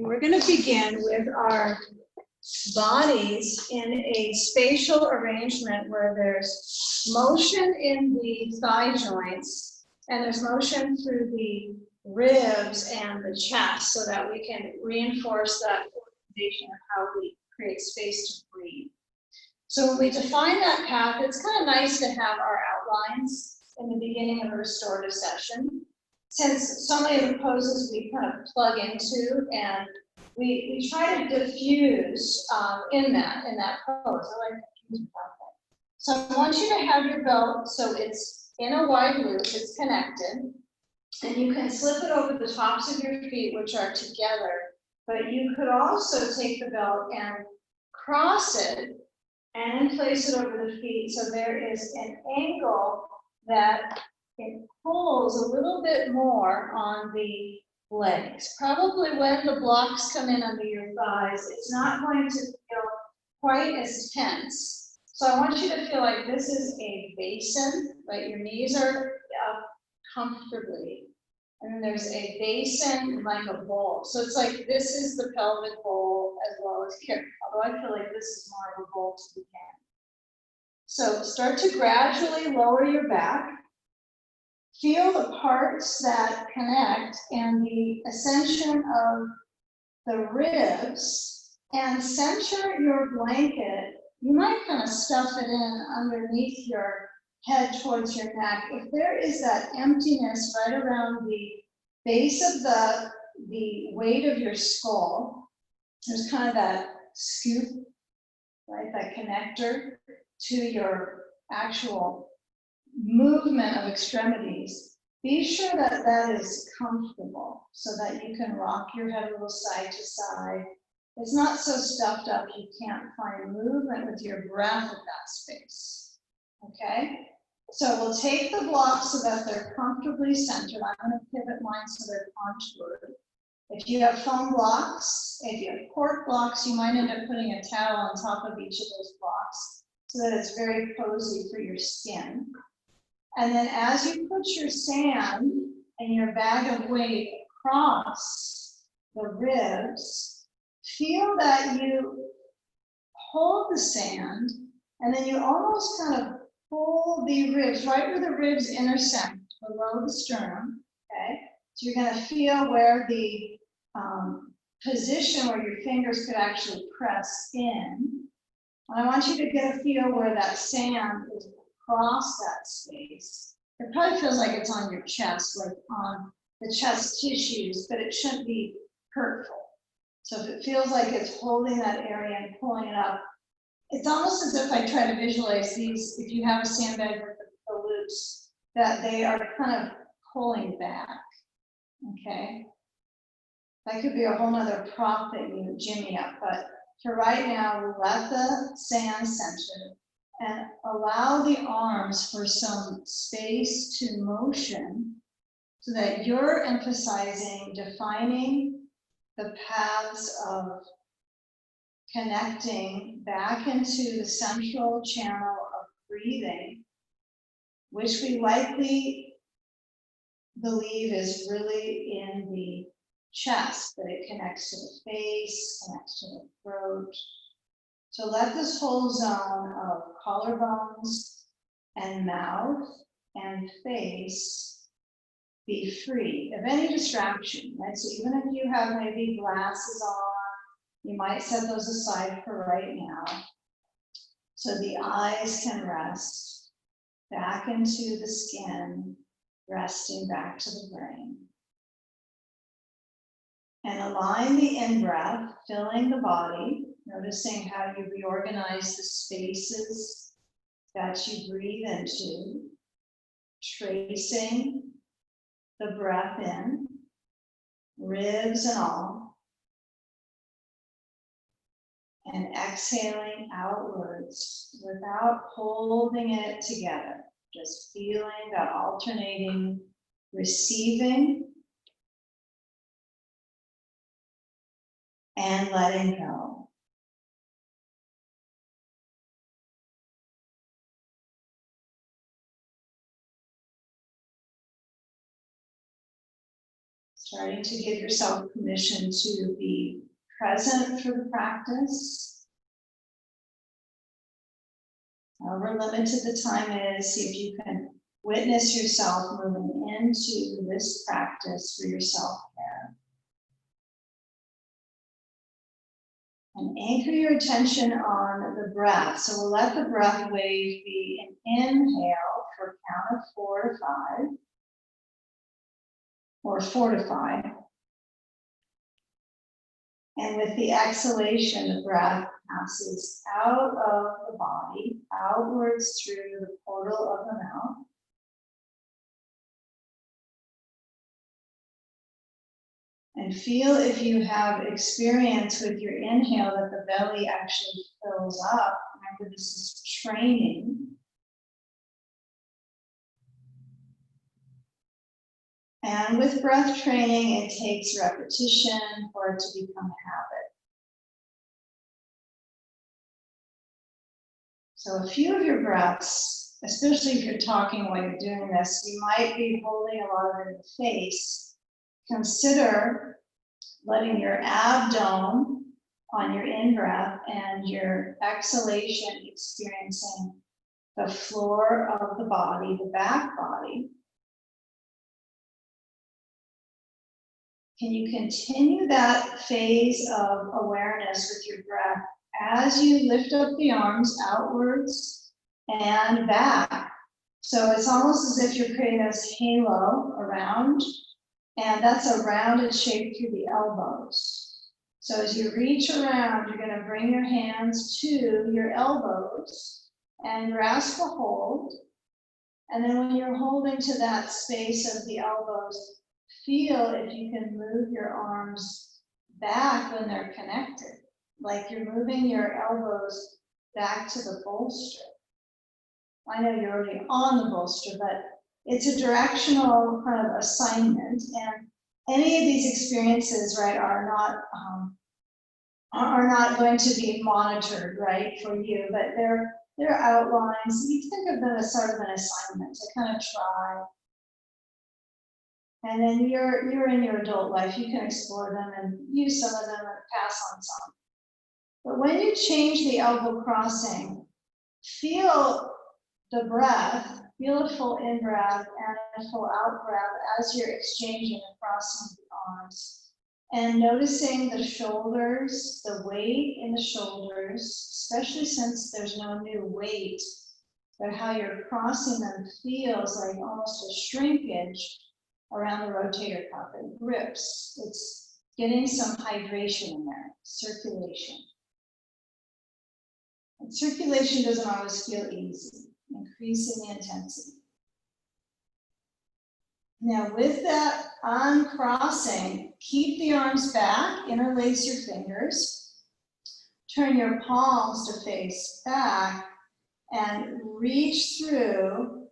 We're going to begin with our bodies in a spatial arrangement where there's motion in the thigh joints and there's motion through the ribs and the chest so that we can reinforce that organization of how we create space to breathe. So when we define that path, it's kind of nice to have our outlines in the beginning of a restorative session. Since so many of the poses we kind of plug into and we try to diffuse in that pose. I like diffuse about that. So I want you to have your belt so it's in a wide loop, it's connected, and you can slip it over the tops of your feet, which are together. But you could also take the belt and cross it and then place it over the feet. So there is an angle that it pulls a little bit more on the legs. Probably when the blocks come in under your thighs, it's not going to feel quite as tense. So I want you to feel like this is a basin, right? Your knees are up comfortably. And then there's a basin like a bowl. So it's like this is the pelvic bowl as well as here. Although I feel like this is more of a bowl to begin. So start to gradually lower your back. Feel the parts that connect and the ascension of the ribs, and center your blanket. You might kind of stuff it in underneath your head towards your neck. If there is that emptiness right around the base of the weight of your skull, there's kind of that scoop, right, that connector to your actual movement of extremities. Be sure that that is comfortable so that you can rock your head a little side to side. It's not so stuffed up you can't find movement with your breath at that space. Okay? So we'll take the blocks so that they're comfortably centered. I'm going to pivot mine so they're contoured. If you have foam blocks, if you have cork blocks, you might end up putting a towel on top of each of those blocks so that it's very cozy for your skin. And then as you put your sand and your bag of weight across the ribs, feel that you hold the sand and then you almost kind of pull the ribs right where the ribs intersect below the sternum. Okay, so you're going to feel where the position where your fingers could actually press in. And I want you to get a feel where that sand is across that space. It probably feels like it's on your chest, like on the chest tissues, but it shouldn't be hurtful. So if it feels like it's holding that area and pulling it up, it's almost as if I try to visualize these, if you have a sandbag with the loops, that they are kind of pulling back, okay? That could be a whole nother prop that you jimmy up, but for right now, let the sand center and allow the arms for some space to motion so that you're emphasizing defining the paths of connecting back into the central channel of breathing, which we likely believe is really in the chest, but it connects to the face, connects to the throat. So let this whole zone of collarbones and mouth and face be free of any distraction, right? So even if you have maybe glasses on, you might set those aside for right now. So the eyes can rest back into the skin, resting back to the brain. And align the in-breath, filling the body, noticing how you reorganize the spaces that you breathe into, tracing the breath in, ribs and all, and exhaling outwards without holding it together, just feeling that alternating receiving and letting go. Starting to give yourself permission to be present for the practice. However limited the time is, see if you can witness yourself moving into this practice for your self-care. And anchor your attention on the breath. So we'll let the breath wave be an inhale for a count of 4 to 5, or 4 to 5. And with the exhalation, the breath passes out of the body, outwards through the portal of the mouth. And feel if you have experience with your inhale that the belly actually fills up. Remember, this is training. And with breath training, it takes repetition for it to become a habit. So a few of your breaths, especially if you're talking while you're doing this, you might be holding a lot of it in the face. Consider letting your abdomen on your in-breath and your exhalation experiencing the floor of the body, the back body. Can you continue that phase of awareness with your breath as you lift up the arms outwards and back? So it's almost as if you're creating this halo around, and that's a rounded shape through the elbows. So as you reach around, you're going to bring your hands to your elbows and grasp a hold. And then when you're holding to that space of the elbows, feel if you can move your arms back when they're connected, like you're moving your elbows back to the bolster. I know you're already on the bolster, but it's a directional kind of assignment, and any of these experiences, right, are not going to be monitored, right, for you, but they're outlines. You think of them as sort of an assignment to kind of try. And then you're in your adult life, you can explore them and use some of them and pass on some. But when you change the elbow crossing, feel the breath, feel a full in-breath and a full out-breath as you're exchanging and crossing the arms. And noticing the shoulders, the weight in the shoulders, especially since there's no new weight, but how you're crossing them feels like almost a shrinkage around the rotator cuff. It grips. It's getting some hydration in there, circulation. And circulation doesn't always feel easy, increasing the intensity. Now with that uncrossing, keep the arms back, interlace your fingers, turn your palms to face back, and reach through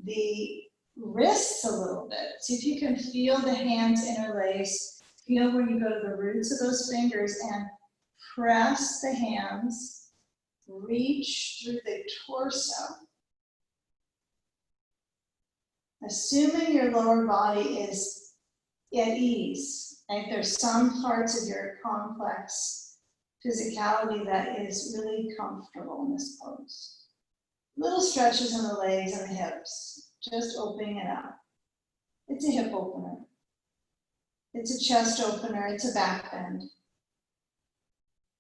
the wrists a little bit. See if you can feel the hands interlace. Feel where you go to the roots of those fingers and press the hands, reach through the torso. Assuming your lower body is at ease, like there's some parts of your complex physicality that is really comfortable in this pose. Little stretches in the legs and the hips, just opening it up. It's a hip opener. It's a chest opener. It's a back bend.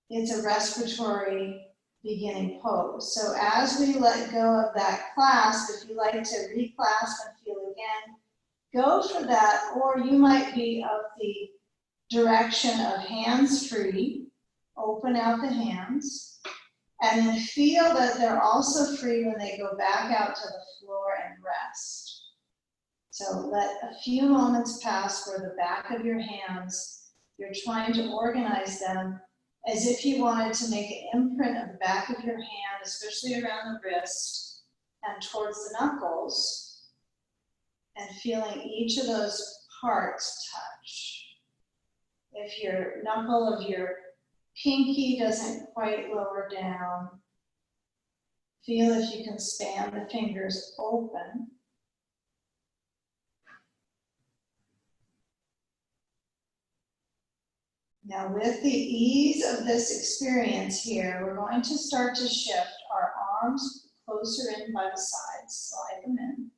It's a respiratory beginning pose. So as we let go of that clasp, if you like to reclasp and feel again, go for that, or you might be of the direction of hands free, open out the hands, and then feel that they're also free when they go back out to the floor and rest. So let a few moments pass where the back of your hands, you're trying to organize them as if you wanted to make an imprint of the back of your hand, especially around the wrist and towards the knuckles, and feeling each of those parts touch. If your knuckle of your pinky doesn't quite lower down, feel if you can span the fingers open. Now with the ease of this experience here, we're going to start to shift our arms closer in by the sides, slide them in.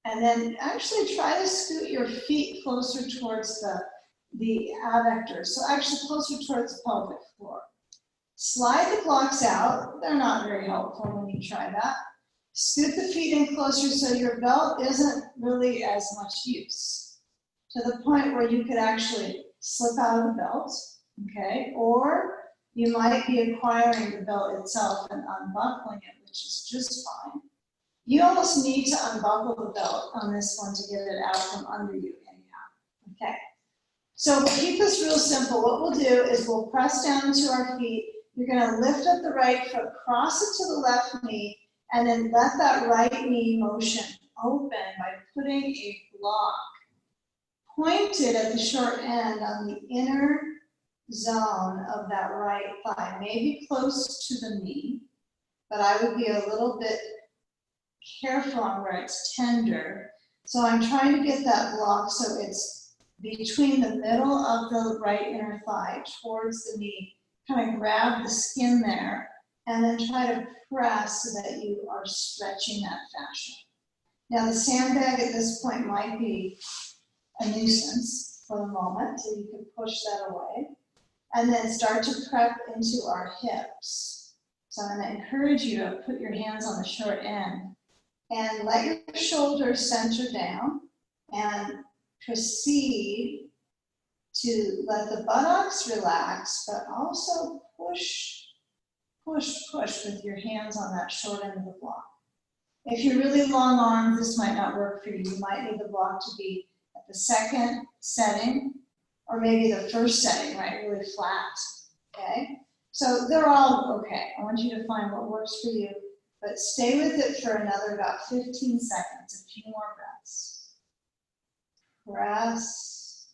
And then actually try to scoot your feet closer towards the adductors, so actually closer towards the pelvic floor. Slide the blocks out. They're not very helpful when you try that. Scoot the feet in closer so your belt isn't really as much use, to the point where you could actually slip out of the belt, okay? Or you might be acquiring the belt itself and unbuckling it, which is just fine. You almost need to unbuckle the belt on this one to get it out from under you anyhow, okay? So we'll keep this real simple. What we'll do is we'll press down into our feet. You're gonna lift up the right foot, cross it to the left knee, and then let that right knee motion open by putting a block pointed at the short end on the inner zone of that right thigh, maybe close to the knee, but I would be a little bit careful on where it's tender. So I'm trying to get that block so it's between the middle of the right inner thigh towards the knee. Kind of grab the skin there and then try to press so that you are stretching that fascia. Now the sandbag at this point might be a nuisance for the moment, so you can push that away. And then start to prep into our hips. So I'm going to encourage you to put your hands on the short end and let your shoulders center down and proceed to let the buttocks relax, but also push with your hands on that short end of the block. If you're really long armed, this might not work for you. You might need the block to be at the second setting, or maybe the first setting, right, really flat, okay? So they're all okay. I want you to find what works for you, but stay with it for another about 15 seconds, a few more breaths. Press,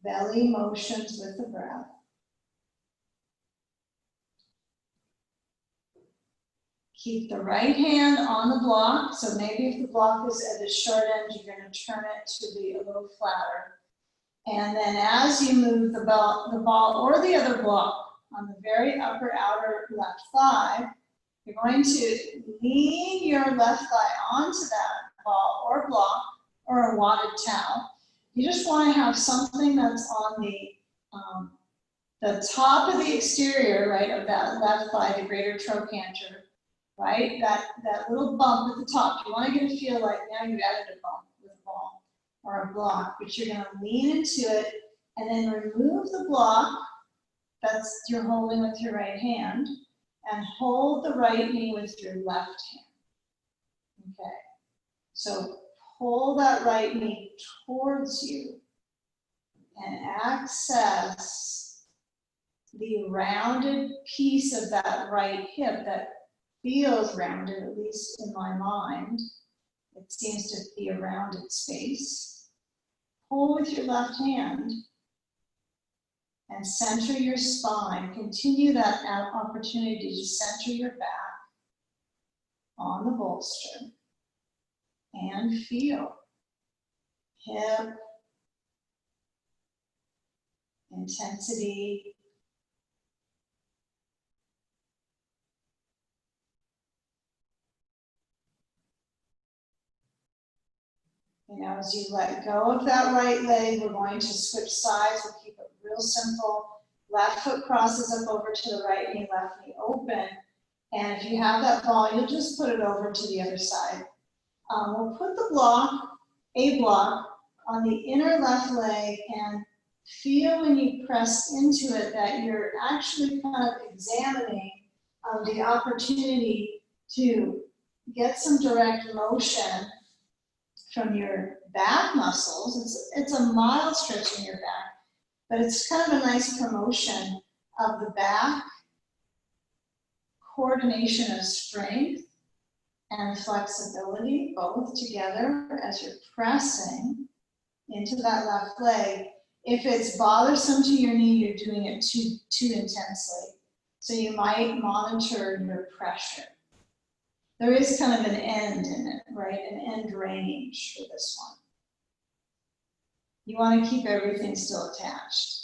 belly motions with the breath. Keep the right hand on the block, so maybe if the block is at the short end, you're going to turn it to be a little flatter. And then as you move the ball or the other block on the very upper outer left thigh, you're going to lean your left thigh onto that ball or block or a wadded towel. You just want to have something that's on the top of the exterior, right, of that left thigh, the greater trochanter, right? That little bump at the top. You want to get a feel like now you've added a bump with a ball or a block, but you're going to lean into it and then remove the block that's you're holding with your right hand and hold the right knee with your left hand. Okay, so pull that right knee towards you and access the rounded piece of that right hip that feels rounded, at least in my mind. It seems to be a rounded space. Pull with your left hand and center your spine. Continue that opportunity to center your back on the bolster and feel hip intensity. You know, as you let go of that right leg, we're going to switch sides. We'll keep it real simple. Left foot crosses up over to the right knee, left knee open. And if you have that ball, you'll just put it over to the other side. We'll put the block, a block, on the inner left leg and feel when you press into it that you're actually kind of examining the opportunity to get some direct motion from your back muscles. It's a mild stretch in your back, but it's kind of a nice promotion of the back, coordination of strength and flexibility, both together as you're pressing into that left leg. If it's bothersome to your knee, you're doing it too intensely. So you might monitor your pressure. There is kind of an end in it, right? An end range for this one. You want to keep everything still attached.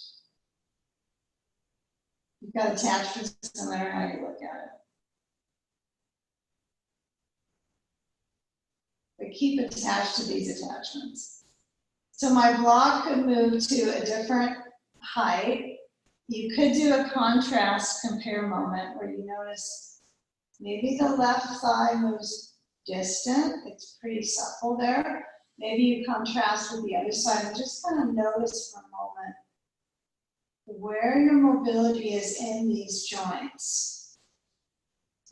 You've got attachments no matter how you look at it. But keep attached to these attachments. So my block could move to a different height. You could do a contrast compare moment where you notice maybe the left thigh moves distant. It's pretty supple there. Maybe you contrast with the other side and just kind of notice for a moment where your mobility is in these joints.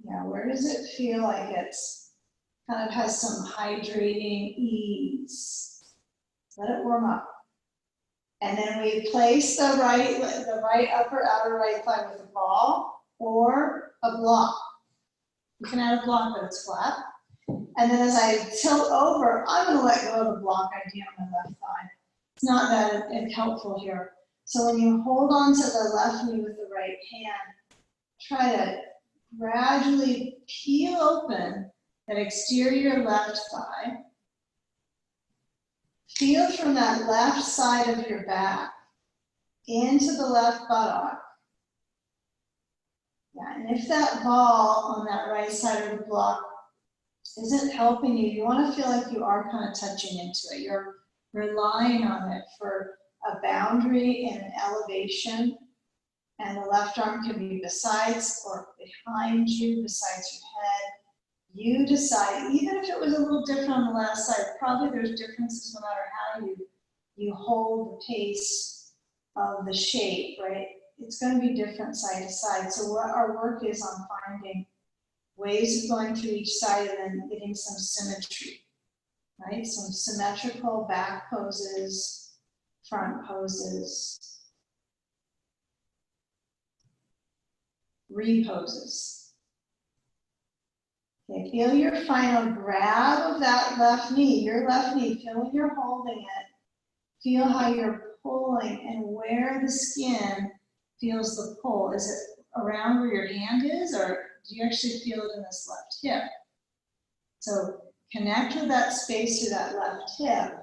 Yeah, where does it feel like it's kind of has some hydrating ease? Let it warm up. And then we place the right upper outer right thigh with a ball or a block. You can add a block, but it's flat. And then as I tilt over, I'm going to let go of the block idea on my left thigh. It's not that helpful here. So when you hold on to the left knee with the right hand, try to gradually peel open that exterior left thigh. Feel from that left side of your back into the left buttock. Yeah, and if that ball on that right side of the block isn't helping you, you want to feel like you are kind of touching into it. You're relying on it for a boundary and an elevation. And the left arm can be besides or behind you, besides your head. You decide, even if it was a little different on the last side, probably there's differences no matter how you hold the pace of the shape, right? It's going to be different side to side. So what our work is on finding ways of going through each side and then getting some symmetry, right? Some symmetrical back poses, front poses, reposes. Okay, feel your final grab of that left knee, your left knee, feel when you're holding it. Feel how you're pulling and where the skin feels the pull. Is it around where your hand is, or do you actually feel it in this left hip? So connect with that space through that left hip.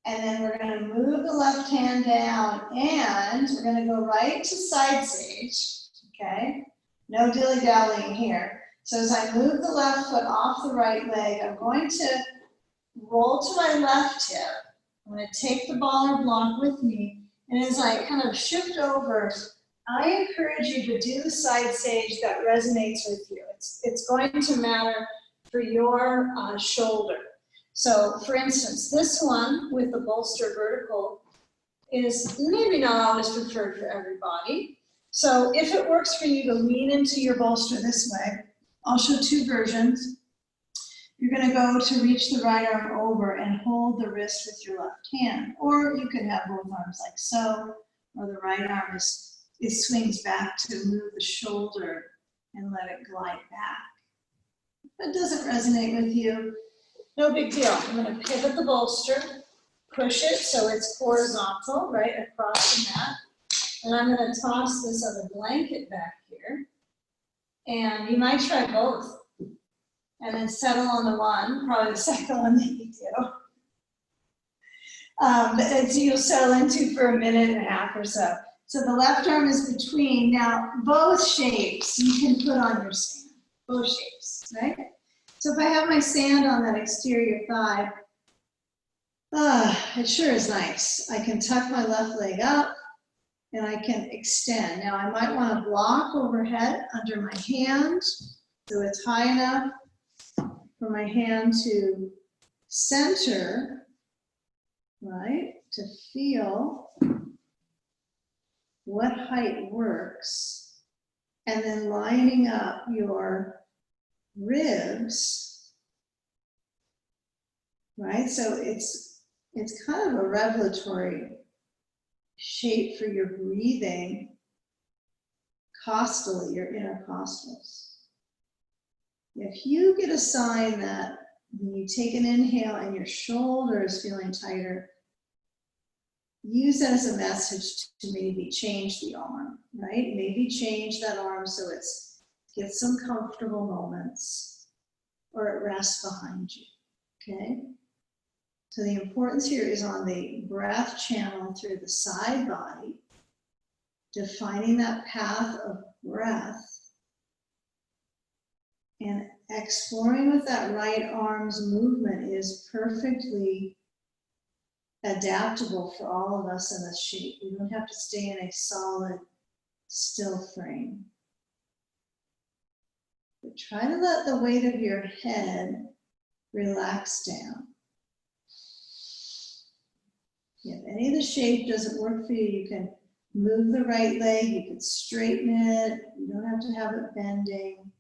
And then we're going to move the left hand down and we're going to go right to side sage, okay? No dilly-dallying here. So as I move the left foot off the right leg, I'm going to roll to my left hip. I'm going to take the ball or block with me. And as I kind of shift over, I encourage you to do the side sage that resonates with you. It's going to matter for your shoulder. So for instance, this one with the bolster vertical is maybe not always preferred for everybody. So if it works for you to lean into your bolster this way, I'll show two versions. You're going to go to reach the right arm over and hold the wrist with your left hand. Or you could have both arms like so, or the right arm it swings back to move the shoulder and let it glide back. If it doesn't resonate with you, no big deal. I'm going to pivot the bolster, push it so it's horizontal, right across the mat. And I'm going to toss this other blanket back here. And you might try both. And then settle on the one, probably the second one that you do. That you'll settle into for a minute and a half or so. So the left arm is between. Now, both shapes you can put on your sand. Both shapes, right? So if I have my sand on that exterior thigh, it sure is nice. I can tuck my left leg up and I can extend. Now I might want to block overhead under my hand so it's high enough for my hand to center, right? To feel what height works, and then lining up your ribs, right? So it's kind of a revelatory shape for your breathing costally, your intercostals. If you get a sign that when you take an inhale and your shoulder is feeling tighter, use that as a message to maybe change the arm, right? Maybe change that arm so get some comfortable moments or it rests behind you, okay? So the importance here is on the breath channel through the side body, defining that path of breath, and exploring with that right arm's movement is perfectly adaptable for all of us in this shape. You don't have to stay in a solid, still frame. But try to let the weight of your head relax down. If any of the shape doesn't work for you, you can move the right leg, you can straighten it, you don't have to have it bending.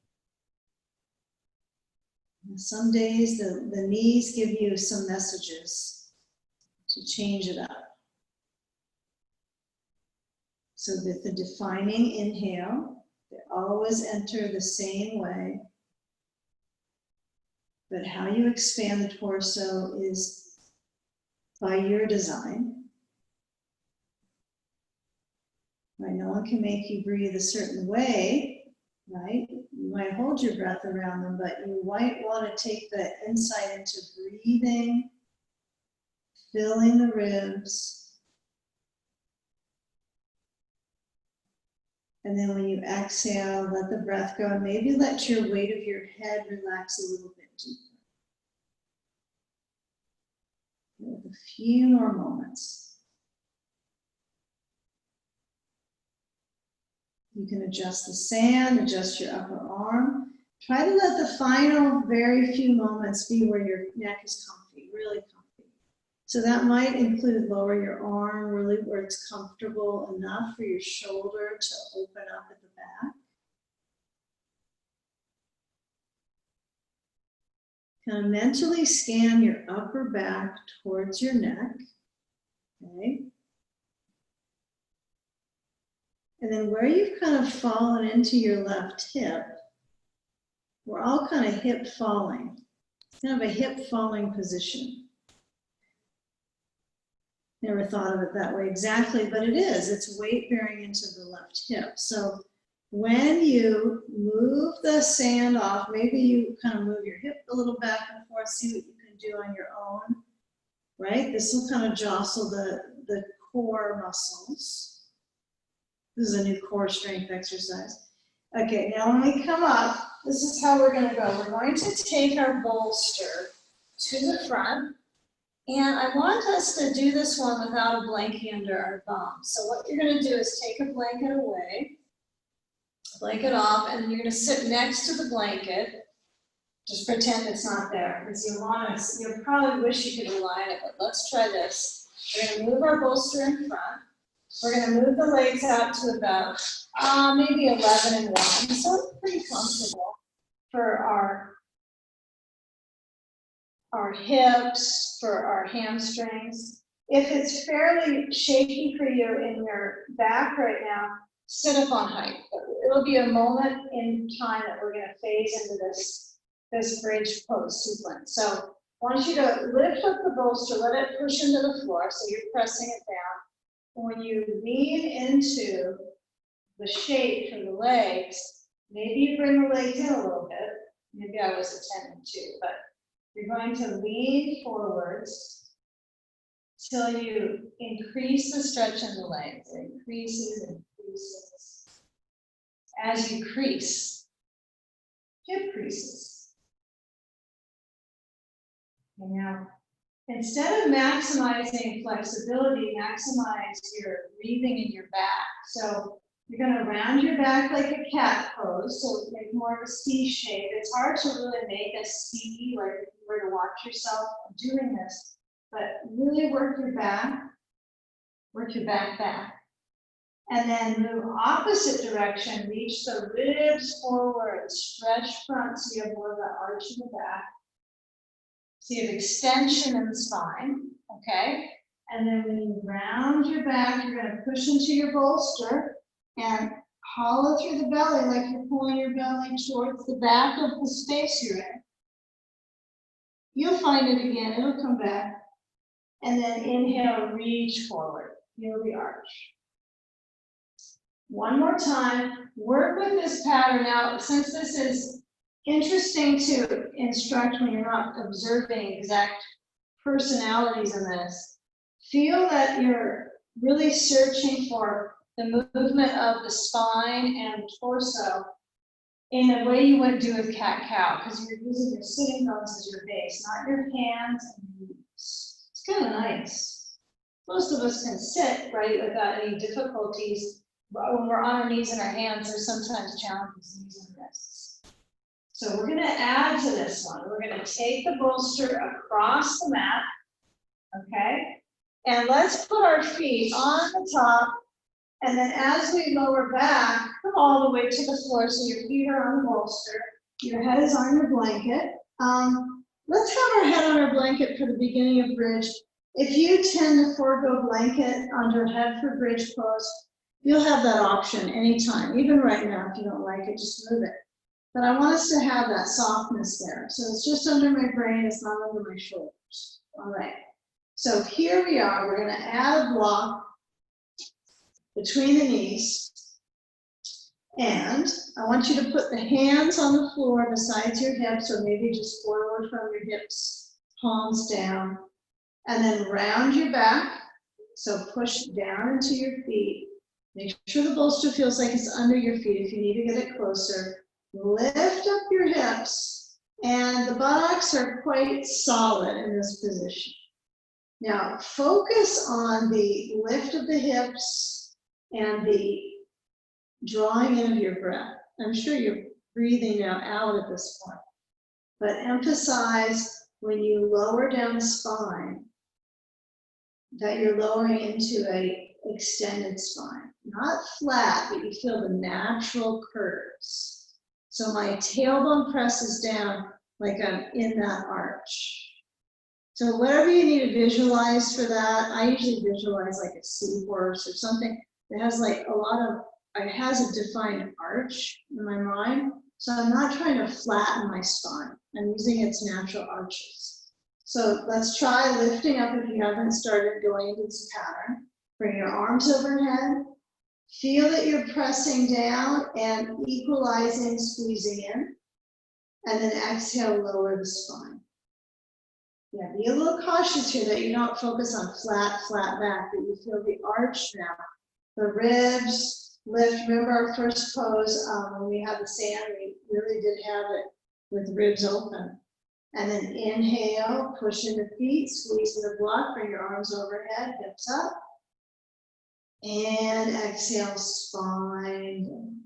And some days the knees give you some messages to change it up. So with the defining inhale, they always enter the same way. But how you expand the torso is by your design. Right? No one can make you breathe a certain way, right? You might hold your breath around them, but you might want to take the insight into breathing, filling the ribs. And then when you exhale, let the breath go, and maybe let your weight of your head relax a little bit deeper. With a few more moments. You can adjust the sand, adjust your upper arm. Try to let the final very few moments be where your neck is comfy, really comfy. So that might include lower your arm, really where it's comfortable enough for your shoulder to open up at the back. Kind of mentally scan your upper back towards your neck, okay? And then where you've kind of fallen into your left hip, we're all kind of hip falling. It's kind of a hip falling position. Never thought of it that way exactly, but it is. It's weight bearing into the left hip. So when you move the sand off, maybe you kind of move your hip a little back and forth, see what you can do on your own, right? This will kind of jostle the core muscles. This is a new core strength exercise. Okay, now when we come up, this is how we're going to go. We're going to take our bolster to the front. And I want us to do this one without a blanket under our bum. So what you're going to do is take a blanket away, blanket off, and you're going to sit next to the blanket. Just pretend it's not there, because you probably wish you could align it, but let's try this. We're going to move our bolster in front. We're going to move the legs out to about maybe 11 and 1. So it's pretty comfortable for our hips, for our hamstrings. If it's fairly shaky for you in your back right now, sit up on height. It'll be a moment in time that we're going to phase into this bridge pose sequence. So I want you to lift up the bolster, let it push into the floor, so you're pressing it down. When you lean into the shape for the legs, maybe you bring the legs in a little bit. Maybe I was attending to, but you're going to lean forwards till you increase the stretch in the legs. It increases and increases. As you crease, hip creases. And now, instead of maximizing flexibility, maximize your breathing in your back. So you're going to round your back like a cat pose, so make more of a C shape. It's hard to really make a C, like if you were to watch yourself doing this, but really work your back back. And then move opposite direction, reach the ribs forward, stretch front so you have more of that arch in the back. So you have extension in the spine, okay? And then when you round your back, you're going to push into your bolster and hollow through the belly like you're pulling your belly towards the back of the space you're in. You'll find it again, it'll come back. And then inhale, reach forward, feel the arch. One more time, work with this pattern. Now, since this is interesting to instruct when you're not observing exact personalities in this. Feel that you're really searching for the movement of the spine and torso in a way you wouldn't do with cat-cow, because you're using your sitting bones as your base, not your hands and knees. It's kind of nice. Most of us can sit, right, without any difficulties. But when we're on our knees and our hands, there's sometimes challenges in knees and wrists. So we're gonna add to this one. We're gonna take the bolster across the mat, okay? And let's put our feet on the top, and then as we lower back, come all the way to the floor, so your feet are on the bolster, your head is on your blanket. Let's have our head on our blanket for the beginning of bridge. If you tend to forego blanket under head for bridge pose, you'll have that option anytime, even right now. If you don't like it, just move it. But I want us to have that softness there. So it's just under my brain, it's not under my shoulders. All right. So here we are, we're gonna add a block between the knees. And I want you to put the hands on the floor besides your hips, or maybe just forward from your hips, palms down. And then round your back. So push down into your feet. Make sure the bolster feels like it's under your feet if you need to get it closer. Lift up your hips, and the buttocks are quite solid in this position. Now focus on the lift of the hips and the drawing in of your breath. I'm sure you're breathing now out at this point, but emphasize when you lower down the spine that you're lowering into a extended spine, not flat, but you feel the natural curves. So my tailbone presses down like I'm in that arch. So whatever you need to visualize for that, I usually visualize like a seahorse or something that has like a lot of, it has a defined arch in my mind. So I'm not trying to flatten my spine. I'm using its natural arches. So let's try lifting up if you haven't started going into this pattern. Bring your arms overhead. Feel that you're pressing down and equalizing, squeezing in. And then exhale, lower the spine. Yeah, be a little cautious here that you don't focus on flat back, but you feel the arch now. The ribs lift. Remember our first pose when we had the sand, we really did have it with ribs open. And then inhale, push in the feet, squeeze in the block, bring your arms overhead, hips up. And exhale, spine down.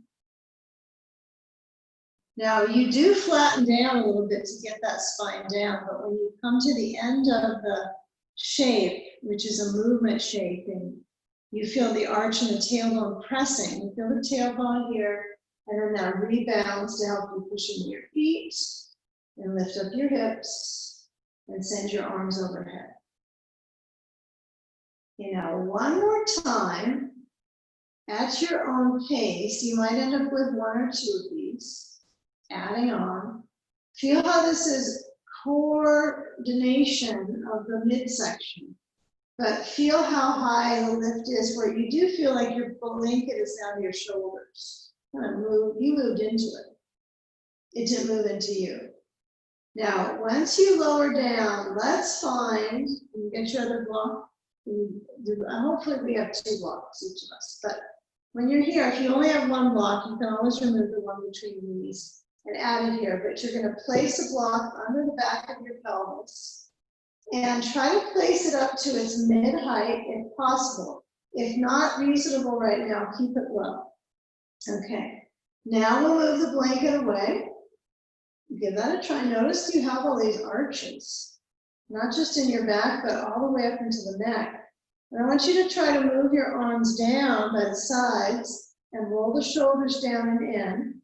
Now you do flatten down a little bit to get that spine down, but when you come to the end of the shape, which is a movement shape, and you feel the arch and the tailbone pressing, you feel the tailbone here, and then that rebounds to help you push into your feet, and lift up your hips, and send your arms overhead. Okay, now one more time, at your own pace, you might end up with one or two of these. Adding on. Feel how this is coordination of the midsection, but feel how high the lift is where you do feel like your blanket is down to your shoulders. Kind of move, you moved into it. It didn't move into you. Now, once you lower down, let's find, you get your other block. Hopefully we have two blocks, each of us, but when you're here, if you only have one block, you can always remove the one between the knees and add it here, but you're going to place a block under the back of your pelvis and try to place it up to its mid-height if possible. If not reasonable right now, keep it low. Okay, now we'll move the blanket away. Give that a try. Notice you have all these arches, not just in your back, but all the way up into the neck. And I want you to try to move your arms down by the sides and roll the shoulders down and in.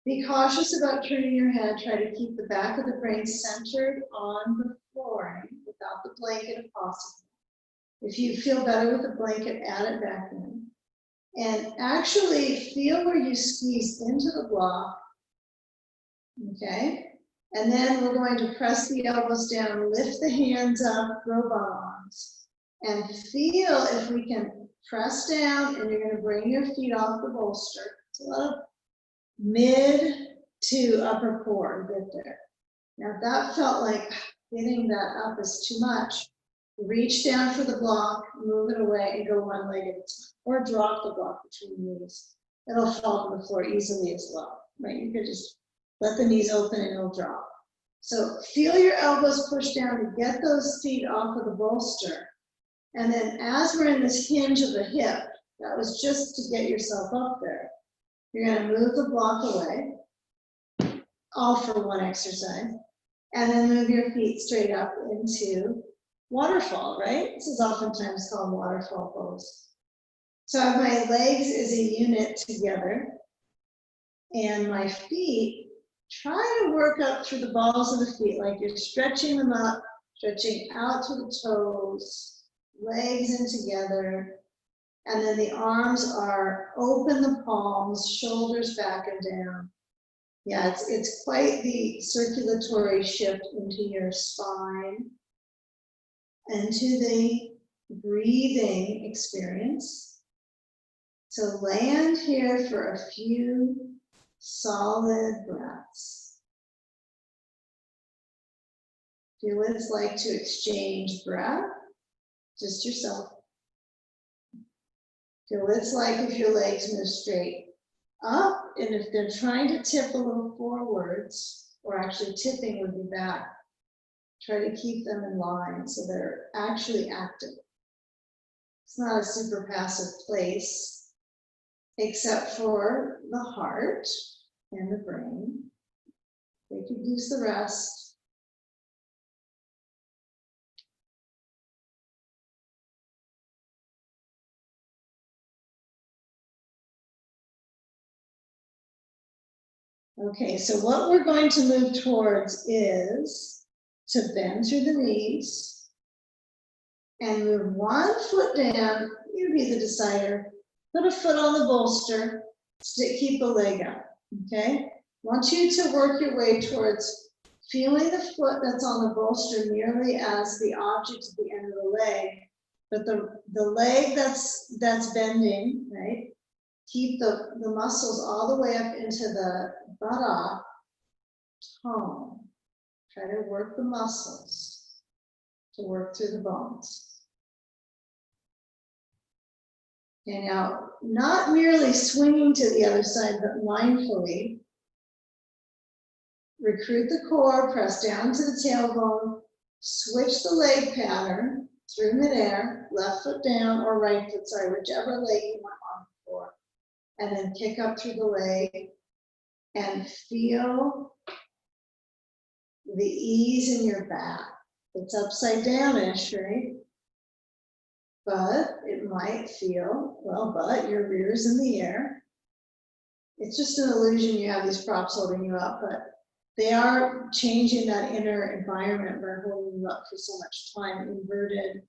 Be cautious about turning your head. Try to keep the back of the brain centered on the flooring without the blanket if possible. If you feel better with the blanket, add it back in. And actually feel where you squeeze into the block. Okay? And then we're going to press the elbows down, lift the hands up, robot arms. And feel if we can press down, and you're going to bring your feet off the bolster. It's a lot of mid to upper core, get there. Now if that felt like getting that up is too much, reach down for the block, move it away, and go one leg at a time. Or drop the block between the knees. It'll fall to the floor easily as well, right? You could just let the knees open and it'll drop. So feel your elbows push down to get those feet off of the bolster. And then as we're in this hinge of the hip, that was just to get yourself up there. You're going to move the block away, all for one exercise, and then move your feet straight up into waterfall, right? This is oftentimes called waterfall pose. So I have my legs as a unit together, and my feet, try to work up through the balls of the feet, like you're stretching them up, stretching out to the toes, legs in together, and then the arms are open the palms, shoulders back and down. Yeah, it's quite the circulatory shift into your spine, into the breathing experience. So land here for a few solid breaths. Feel what it's like to exchange breath, just yourself. Feel what it's like if your legs move straight up, and if they're trying to tip a little forwards, or actually tipping would be back, try to keep them in line so they're actually active. It's not a super passive place, except for the heart and the brain. They could use the rest. Okay, so what we're going to move towards is to bend through the knees and move one foot down. You be the decider. Put a foot on the bolster, keep a leg up, okay? I want you to work your way towards feeling the foot that's on the bolster merely as the object at the end of the leg, but the leg that's bending, right? Keep the muscles all the way up into the buttock tone. Try to work the muscles to work through the bones. Okay, now, not merely swinging to the other side, but mindfully. Recruit the core, press down to the tailbone, switch the leg pattern through midair, left foot down or right foot, sorry, whichever leg you want on the floor. And then kick up through the leg and feel the ease in your back. It's upside down-ish, right? But it might feel, well, but your rear's in the air. It's just an illusion you have these props holding you up, but they are changing that inner environment by holding you up for so much time, inverted,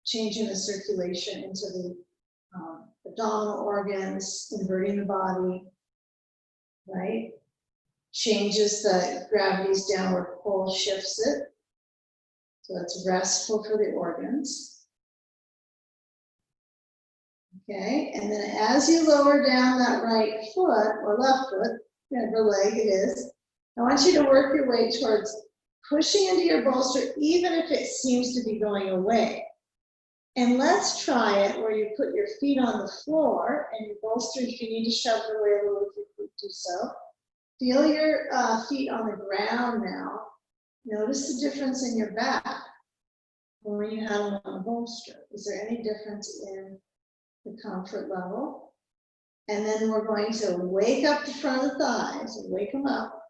changing the circulation into the abdominal organs, inverting the body, right? Changes the gravity's downward pull, shifts it. So it's restful for the organs. Okay, and then as you lower down that right foot or left foot, whatever leg it is, I want you to work your way towards pushing into your bolster, even if it seems to be going away. And let's try it where you put your feet on the floor and your bolster, if you need to shove it away a little, if you could do so. Feel your feet on the ground now. Notice the difference in your back when you have them on the bolster. Is there any difference in the comfort level? And then we're going to wake up the front of the thighs, wake them up.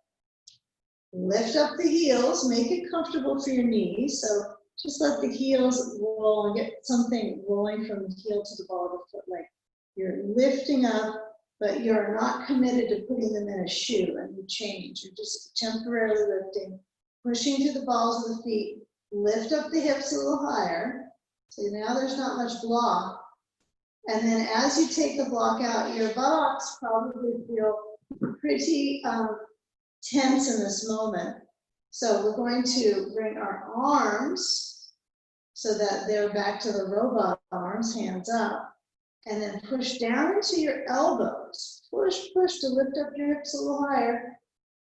Lift up the heels, make it comfortable for your knees. So just let the heels roll and get something rolling from the heel to the ball of the foot. Like you're lifting up, but you're not committed to putting them in a shoe and you change. You're just temporarily lifting, pushing to the balls of the feet. Lift up the hips a little higher. So now there's not much block. And then as you take the block out, your buttocks probably feel pretty tense in this moment. So we're going to bring our arms so that they're back to the robot arms, hands up, and then push down into your elbows. Push to lift up your hips a little higher.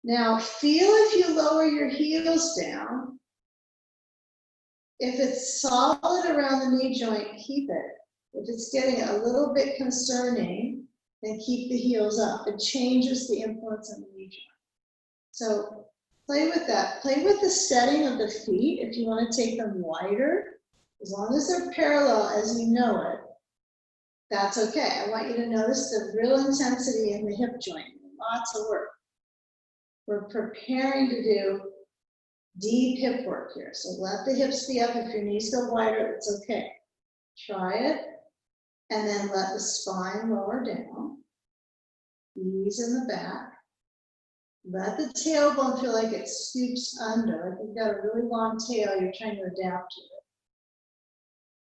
Now feel if you lower your heels down, If it's solid around the knee joint, keep it. If it's getting a little bit concerning, then keep the heels up. It changes the influence on the knee joint. So play with that. Play with the setting of the feet if you want to take them wider. As long as they're parallel as you know it, that's okay. I want you to notice the real intensity in the hip joint. Lots of work. We're preparing to do deep hip work here. So let the hips be up. If your knees go wider, it's okay. Try it. And then let the spine lower down. Ease in the back. Let the tailbone feel like it scoops under. If you've got a really long tail, you're trying to adapt to it.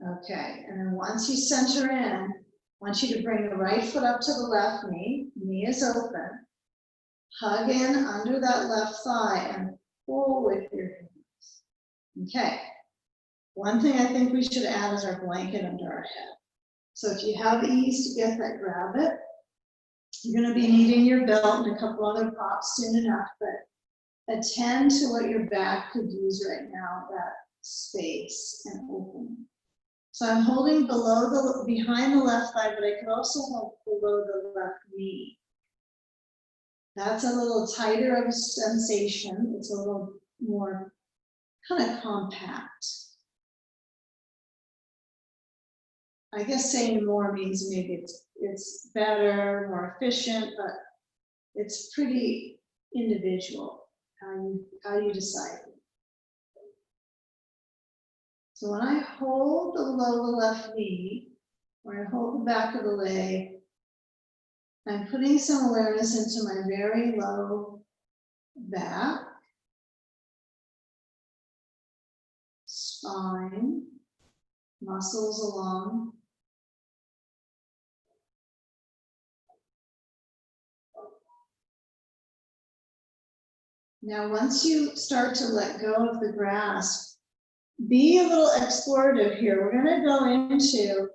Okay, and then once you center in, I want you to bring the right foot up to the left knee. Knee is open. Hug in under that left thigh and pull with your hands. Okay. One thing I think we should add is our blanket under our head. So if you have ease to get that, grab it. You're going to be needing your belt and a couple other props soon enough, but attend to what your back could use right now, that space and opening. So I'm holding behind the left thigh, but I could also hold below the left knee. That's a little tighter of a sensation. It's a little more kind of compact. I guess saying more means maybe it's better, more efficient, but it's pretty individual how you decide. So when I hold below the left knee, or I hold the back of the leg, I'm putting some awareness into my very low back, spine, muscles along. Now, once you start to let go of the grasp, be a little explorative here. We're going to go into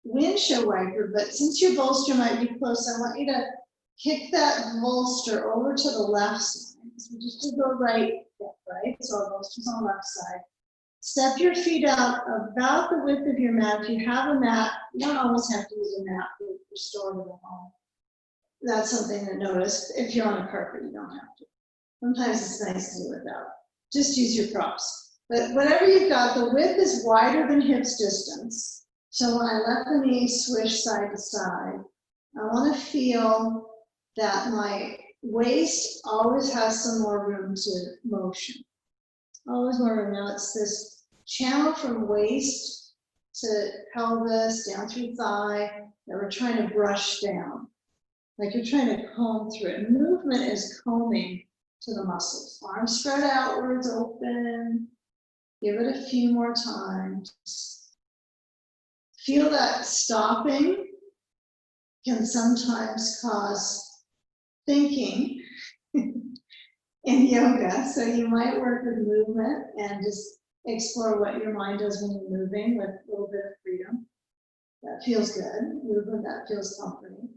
windshield wiper, but since your bolster might be close, I want you to kick that bolster over to the left side. So we just go right, right? So our bolster's on the left side. Step your feet out about the width of your mat. If you have a mat, you don't always have to use a mat for restorative at home. That's something to notice. If you're on a carpet, you don't have to. Sometimes it's nice to do without. Just use your props. But whatever you've got, the width is wider than hips distance. So when I let the knee swish side to side, I want to feel that my waist always has some more room to motion. Always more room. Now it's this channel from waist to pelvis, down through thigh, that we're trying to brush down. Like you're trying to comb through it. Movement is combing to the muscles. Arms spread outwards, open. Give it a few more times. Feel that stopping can sometimes cause thinking in yoga. So you might work with movement and just explore what your mind does when you're moving with a little bit of freedom. That feels good. Movement that feels comforting.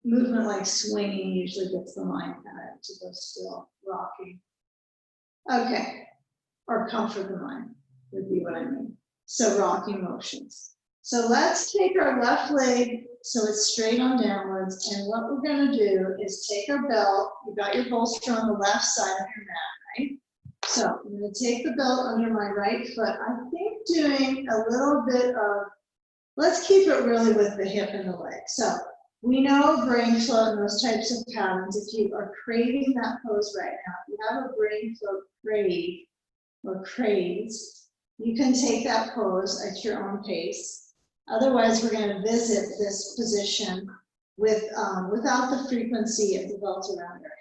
Movement like swinging usually gets the mind kind of to go still, rocking. Okay, or comfort the mind would be what I mean. So rocking motions. So let's take our left leg so it's straight on downwards, and what we're going to do is take our belt. You've got your bolster on the left side of your mat, right? So I'm going to take the belt under my right foot. I think doing a little bit of, let's keep it really with the hip and the leg. So we know brain float and those types of patterns. If you are craving that pose right now, if you have a brain float crave or craze, you can take that pose at your own pace. Otherwise, we're going to visit this position with without the frequency of the belt around your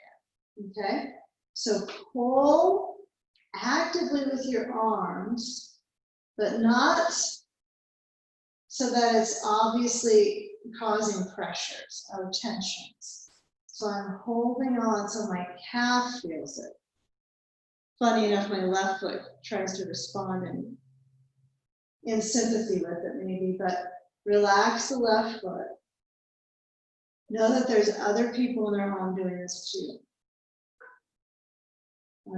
head. Okay? So pull actively with your arms, but not so that it's obviously causing pressures or tensions. So I'm holding on so my calf feels it. Funny enough, my left foot tries to respond in sympathy with it maybe, but relax the left foot. Know that there's other people in their home doing this too.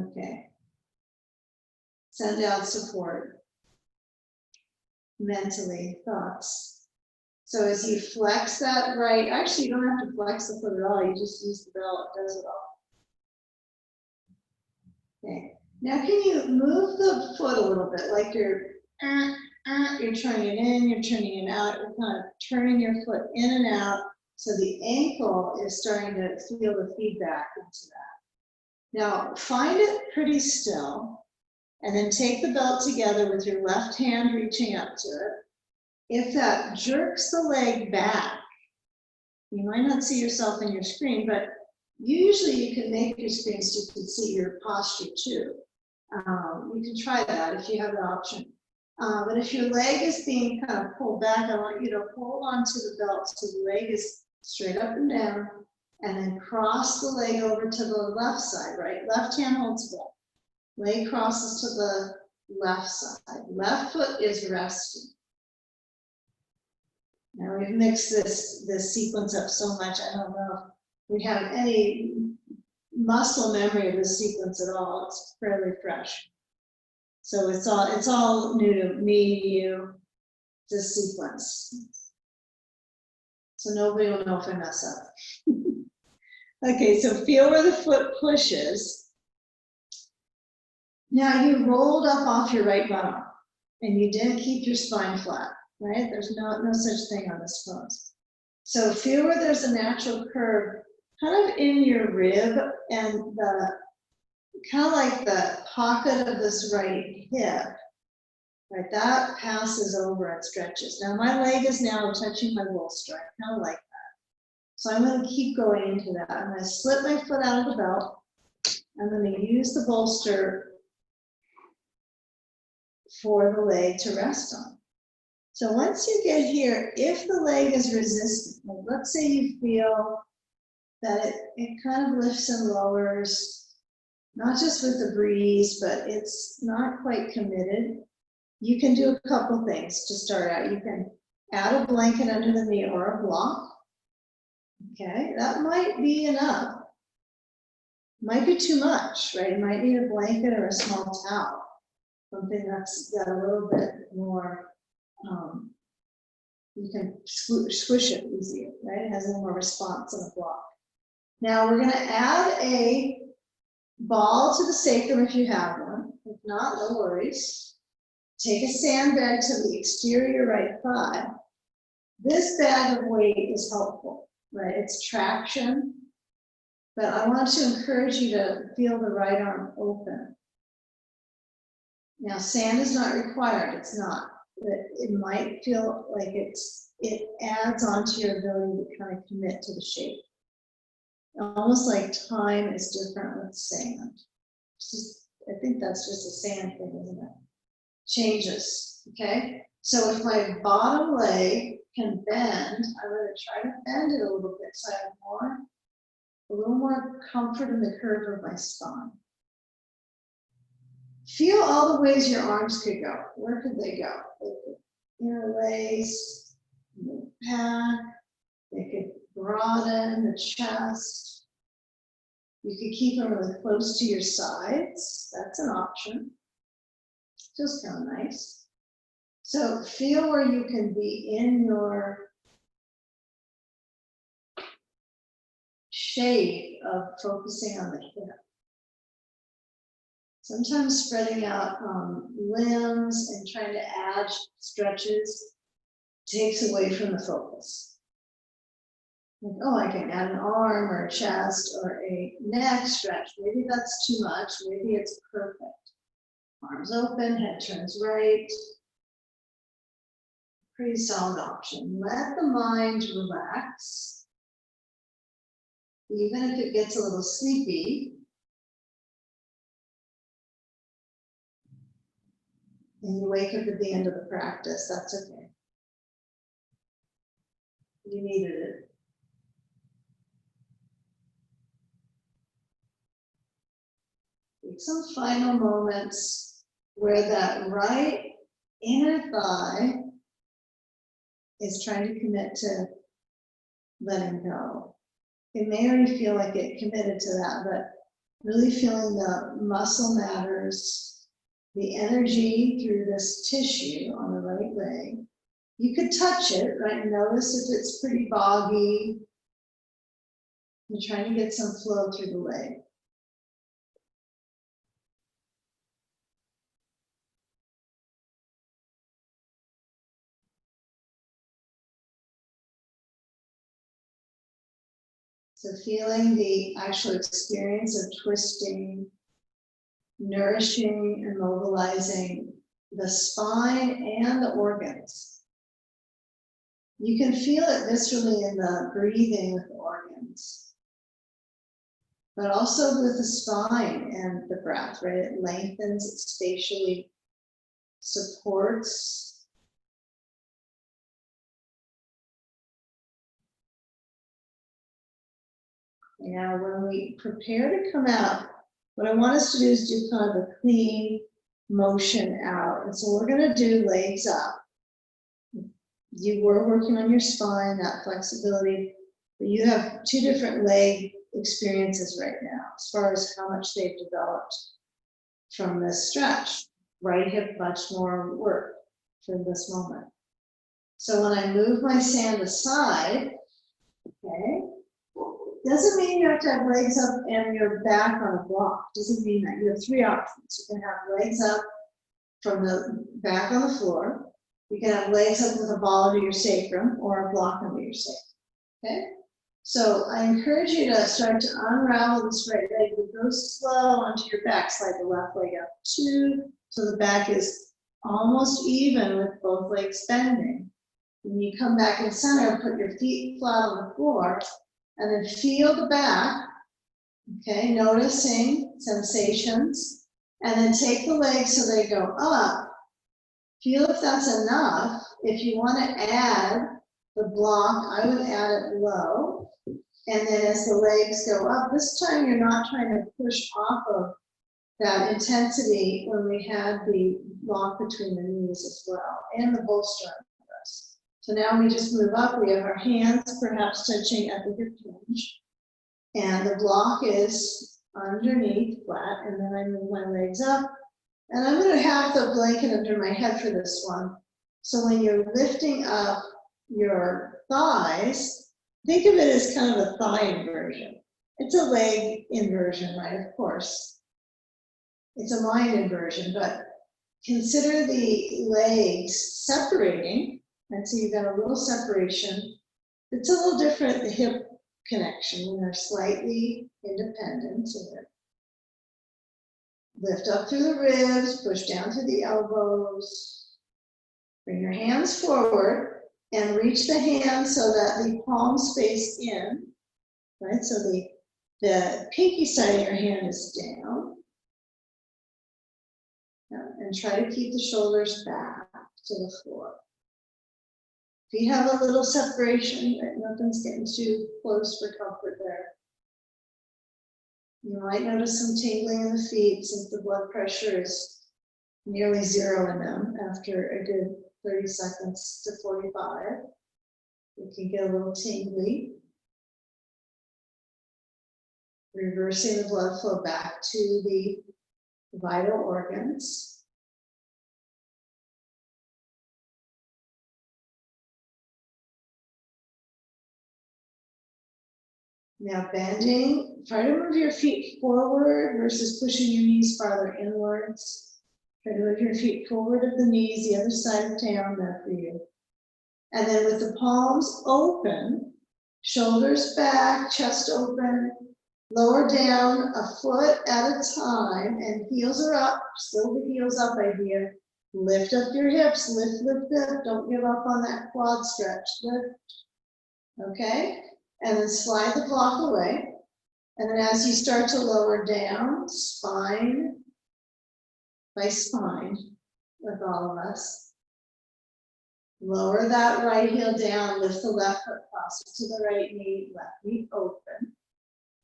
Okay. Send out support. Mentally, thoughts. So as you flex that right, actually you don't have to flex the foot at all, you just use the belt, it does it all. Okay. Now can you move the foot a little bit, like you're turning it in, you're turning it out, you're kind of turning your foot in and out, so the ankle is starting to feel the feedback into that. Now find it pretty still, and then take the belt together with your left hand reaching up to it. If that jerks the leg back, you might not see yourself in your screen, but usually you can make your screen so you can see your posture too. You can try that if you have the option. But if your leg is being kind of pulled back, I want you to hold onto the belt so the leg is straight up and down, and then cross the leg over to the left side, right? Left hand holds the belt. Leg crosses to the left side. Left foot is resting. Now we've mixed this sequence up so much, I don't know if we have any muscle memory of this sequence at all. It's fairly fresh. So it's all new to me, you, this sequence. So nobody will know if I mess up. Okay, so feel where the foot pushes. Now you rolled up off your right bottom and you didn't keep your spine flat. Right? There's no such thing on this pose. So feel where there's a natural curve kind of in your rib and the kind of like the pocket of this right hip, right? That passes over and stretches. Now my leg is now touching my bolster. I kind of like that. So I'm going to keep going into that. I'm going to slip my foot out of the belt. I'm going to use the bolster for the leg to rest on. So once you get here, if the leg is resistant, like let's say you feel that it kind of lifts and lowers, not just with the breeze, but it's not quite committed, you can do a couple things to start out. You can add a blanket under the knee or a block. Okay, that might be enough. Might be too much, right? You might need a blanket or a small towel, something that's got a little bit more. You can squish it easier, right? It has a little more response in a block. Now we're going to add a ball to the sacrum if you have one. If not, no worries. Take a sandbag to the exterior right thigh. This bag of weight is helpful, right? It's traction, but I want to encourage you to feel the right arm open. Now sand is not required, it's not. But it might feel like it adds on to your ability to kind of commit to the shape. Almost like time is different with sand. I think that's just a sand thing, isn't it? Changes, okay? So if my bottom leg can bend, I'm going to try to bend it a little bit so I have a little more comfort in the curve of my spine. Feel all the ways your arms could go. Where could they go? They could interlace, move back. They could broaden the chest. You could keep them really close to your sides. That's an option. Feels kind of nice. So feel where you can be in your shape of focusing on the hip. Sometimes spreading out limbs and trying to add stretches takes away from the focus. Like, oh, I can add an arm or a chest or a neck stretch. Maybe that's too much. Maybe it's perfect. Arms open, head turns right. Pretty solid option. Let the mind relax. Even if it gets a little sleepy, and you wake up at the end of the practice, that's okay. You needed it. Take some final moments where that right inner thigh is trying to commit to letting go. It may already feel like it committed to that, but really feeling the muscle matters, the energy through this tissue on the right leg. You could touch it, right? Notice if it's pretty boggy. You're trying to get some flow through the leg. So feeling the actual experience of twisting, nourishing and mobilizing the spine and the organs. You can feel it viscerally in the breathing with the organs, but also with the spine and the breath, right? It lengthens, it spatially supports. Now, when we prepare to come out, what I want us to do is do kind of a clean motion out. And so we're going to do legs up. You were working on your spine, that flexibility, but you have two different leg experiences right now as far as how much they've developed from this stretch. Right hip, much more work for this moment. So when I move my sand aside, okay, doesn't mean you have to have legs up and your back on a block. Doesn't mean that. You have three options. You can have legs up from the back on the floor. You can have legs up with a ball under your sacrum or a block under your sacrum. Okay? So I encourage you to start to unravel this right leg. You go slow onto your back. Slide the left leg up 2, so the back is almost even with both legs bending. When you come back in center, put your feet flat on the floor, and then feel the back, okay, noticing sensations, and then take the legs so they go up. Feel if that's enough. If you want to add the block, I would add it low. And then as the legs go up, this time you're not trying to push off of that intensity when we had the block between the knees as well, and the bolster on the breast. So now we just move up. We have our hands perhaps touching at the hip hinge. And the block is underneath flat. And then I move my legs up. And I'm going to have the blanket under my head for this one. So when you're lifting up your thighs, think of it as kind of a thigh inversion. It's a leg inversion, right? Of course. It's a mind inversion, but consider the legs separating. And so you've got a little separation. It's a little different, the hip connection, when they're slightly independent. So lift up through the ribs, push down through the elbows. Bring your hands forward and reach the hands so that the palms face in, right? So the pinky side of your hand is down. And try to keep the shoulders back to the floor. If you have a little separation, right, nothing's getting too close for comfort there. You might notice some tingling in the feet since the blood pressure is nearly 0 in them after a good 30 seconds to 45. You can get a little tingly. Reversing the blood flow back to the vital organs. Now bending, try to move your feet forward versus pushing your knees farther inwards. Try to move your feet forward of the knees, the other side of town there for you. And then with the palms open, shoulders back, chest open, lower down a foot at a time, and heels are up, still the heels up idea. Lift up your hips, lift, lift, lift. Don't give up on that quad stretch. Lift, okay? And then slide the block away. And then as you start to lower down, spine by spine, with all of us, lower that right heel down, lift the left foot closer to the right knee, left knee open,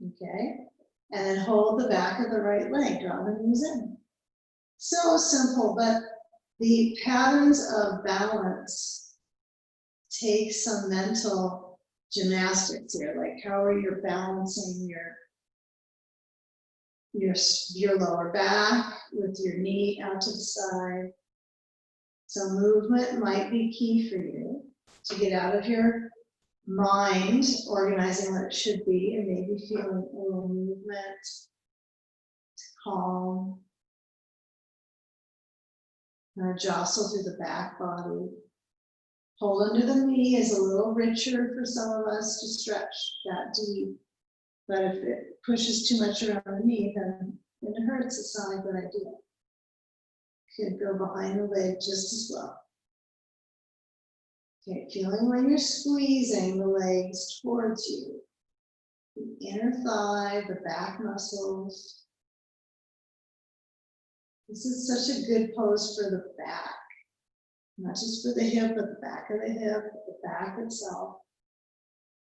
okay? And then hold the back of the right leg, draw the knees in. So simple, but the patterns of balance take some mental gymnastics here, like how are you balancing your lower back with your knee out to the side. So movement might be key for you to get out of your mind, organizing what it should be, and maybe feeling a little movement, calm, jostle through the back body. Hold under the knee is a little richer for some of us to stretch that deep. But if it pushes too much around the knee, then it hurts. It's not a good idea. You could go behind the leg just as well. Okay, feeling when you're squeezing the legs towards you. The inner thigh, the back muscles. This is such a good pose for the back. Not just for the hip, but the back of the hip, the back itself.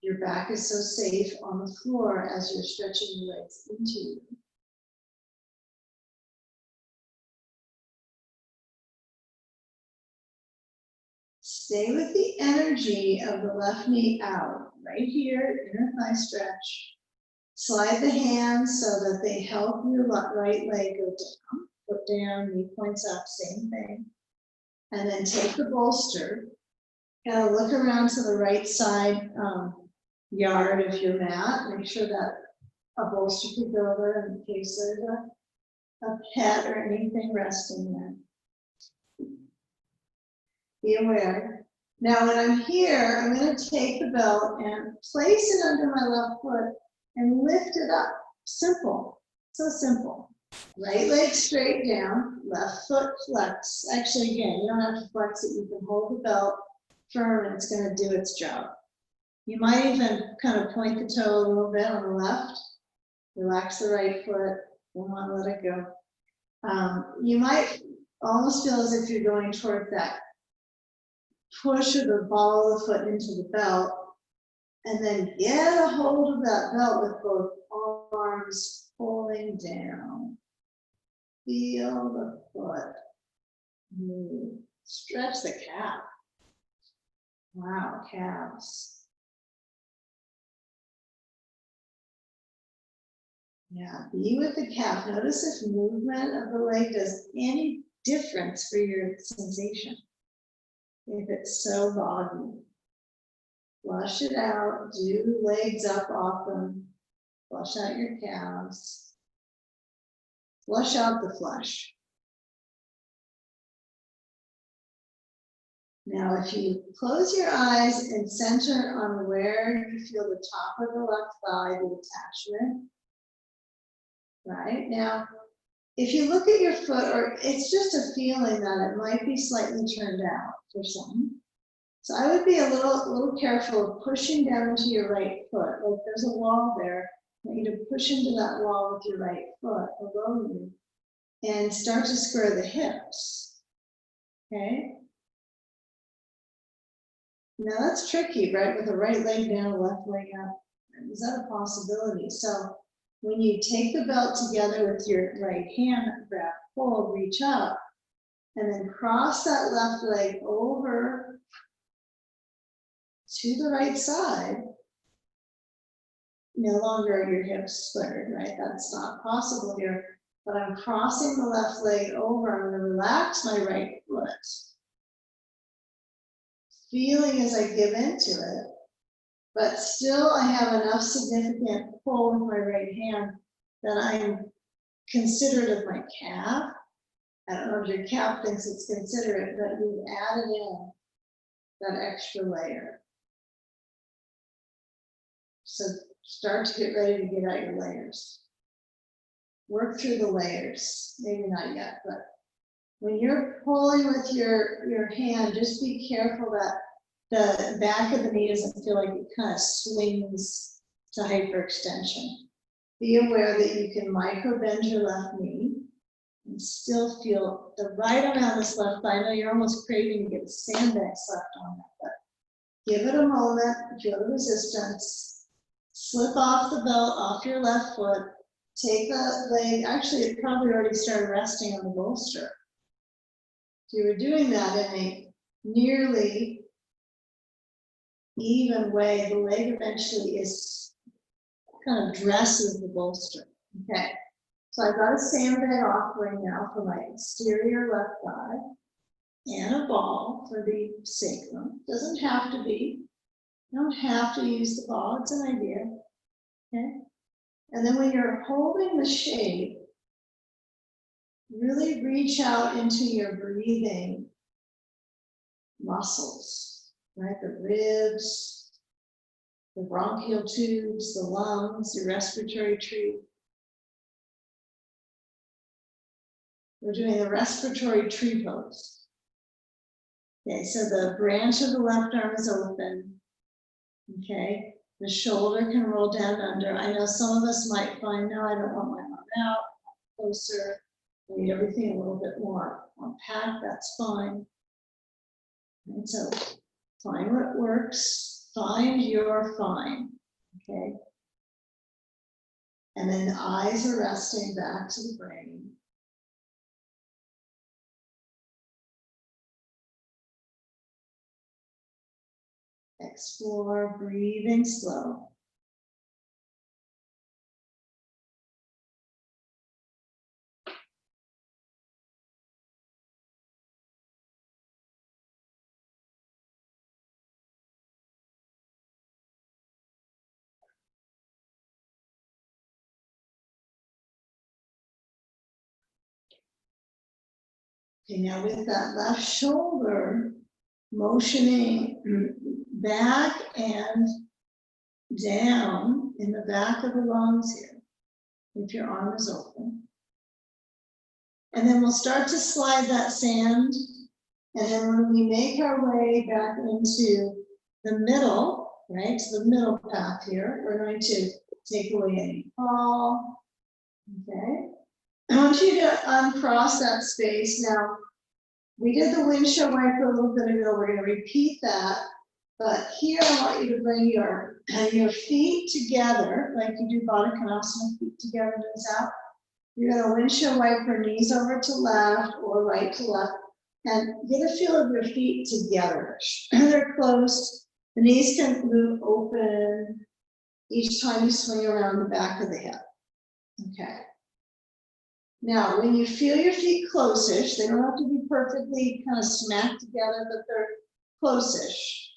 Your back is so safe on the floor as you're stretching your legs into you. Stay with the energy of the left knee out. Right here, inner thigh stretch. Slide the hands so that they help your right leg go down. Foot down, knee points up, same thing. And then take the bolster. Kind of look around to the right side yard of your mat. Make sure that a bolster could go there in case there's a pet or anything resting there. Be aware. Now when I'm here, I'm going to take the belt and place it under my left foot and lift it up. Simple. So simple. Right leg straight down, left foot flex. Actually, again, you don't have to flex it. You can hold the belt firm and it's going to do its job. You might even kind of point the toe a little bit on the left. Relax the right foot. Don't want to let it go. You might almost feel as if you're going toward that push of the ball of the foot into the belt, and then get a hold of that belt with both arms pulling down. Feel the foot move. Stretch the calf. Wow, calves. Yeah, be with the calf. Notice if movement of the leg does any difference for your sensation. If it's so boggy, flush it out, do legs up often, flush out your calves, flush out the flush. Now, if you close your eyes and center on where you feel the top of the left thigh, the attachment, right? Now, if you look at your foot, or it's just a feeling that it might be slightly turned out for some. So I would be a little careful of pushing down into your right foot. Like there's a wall there. I want you to push into that wall with your right foot below you and start to square the hips. Okay? Now that's tricky, right? With the right leg down, left leg up. Is that a possibility? So when you take the belt together with your right hand, grab, pull, reach up, and then cross that left leg over to the right side. No longer are your hips squared, right? That's not possible here. But I'm crossing the left leg over. I'm going to relax my right foot. Feeling as I give into it. But still I have enough significant pull with my right hand that I'm considerate of my calf. I don't know if your calf thinks it's considerate, but you've added in that extra layer. So start to get ready to get out your layers. Work through the layers, maybe not yet, but when you're pulling with your hand, just be careful that the back of the knee doesn't feel like it kind of swings to hyperextension. Be aware that you can micro bend your left knee and still feel the right amount of this left thigh. I know you're almost craving to get a sandbag slapped on that, but give it a moment, feel the resistance, slip off the belt off your left foot, take the leg, actually it probably already started resting on the bolster. So you were doing that in a nearly even way, the leg eventually is kind of dresses the bolster. Okay, so I've got a sandbag offering now for my exterior left thigh and a ball for the sacrum. Doesn't have to be. You don't have to use the ball, it's an idea. Okay, and then when you're holding the shape, really reach out into your breathing muscles, right? The ribs, the bronchial tubes, the lungs, the respiratory tree. We're doing the respiratory tree pose. Okay, so the branch of the left arm is open. Okay, the shoulder can roll down under. I know some of us might find, no, I don't want my arm out, closer. I need everything a little bit more compact, that's fine. And so find what works, find your fine, okay? And then the eyes are resting back to the brain. Explore, breathing slow. Okay, now with that left shoulder, motioning back and down in the back of the lungs here, if your arm is open. And then we'll start to slide that sand. And then when we make our way back into the middle, right, to the middle path here, we're going to take away any fall. Okay. I want you to uncross that space. Now, we did the windshield wiper a little bit ago. We're going to repeat that. But here I want you to bring your feet together, like you do Baddha Konasana, feet together, knees out. You're going to windshield wiper, knees over to left or right to left, and get a feel of your feet together. They're close. The knees can move open each time you swing around the back of the hip. Okay. Now, when you feel your feet close-ish, they don't have to be perfectly kind of smacked together, but they're close-ish.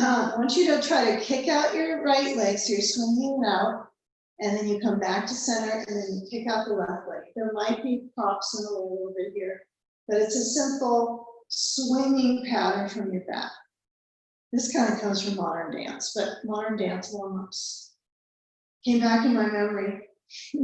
I want you to try to kick out your right leg, so you're swinging it out, and then you come back to center, and then you kick out the left leg. There might be props in the way a little bit here, but it's a simple swinging pattern from your back. This kind of comes from modern dance, but modern dance warm-ups came back in my memory.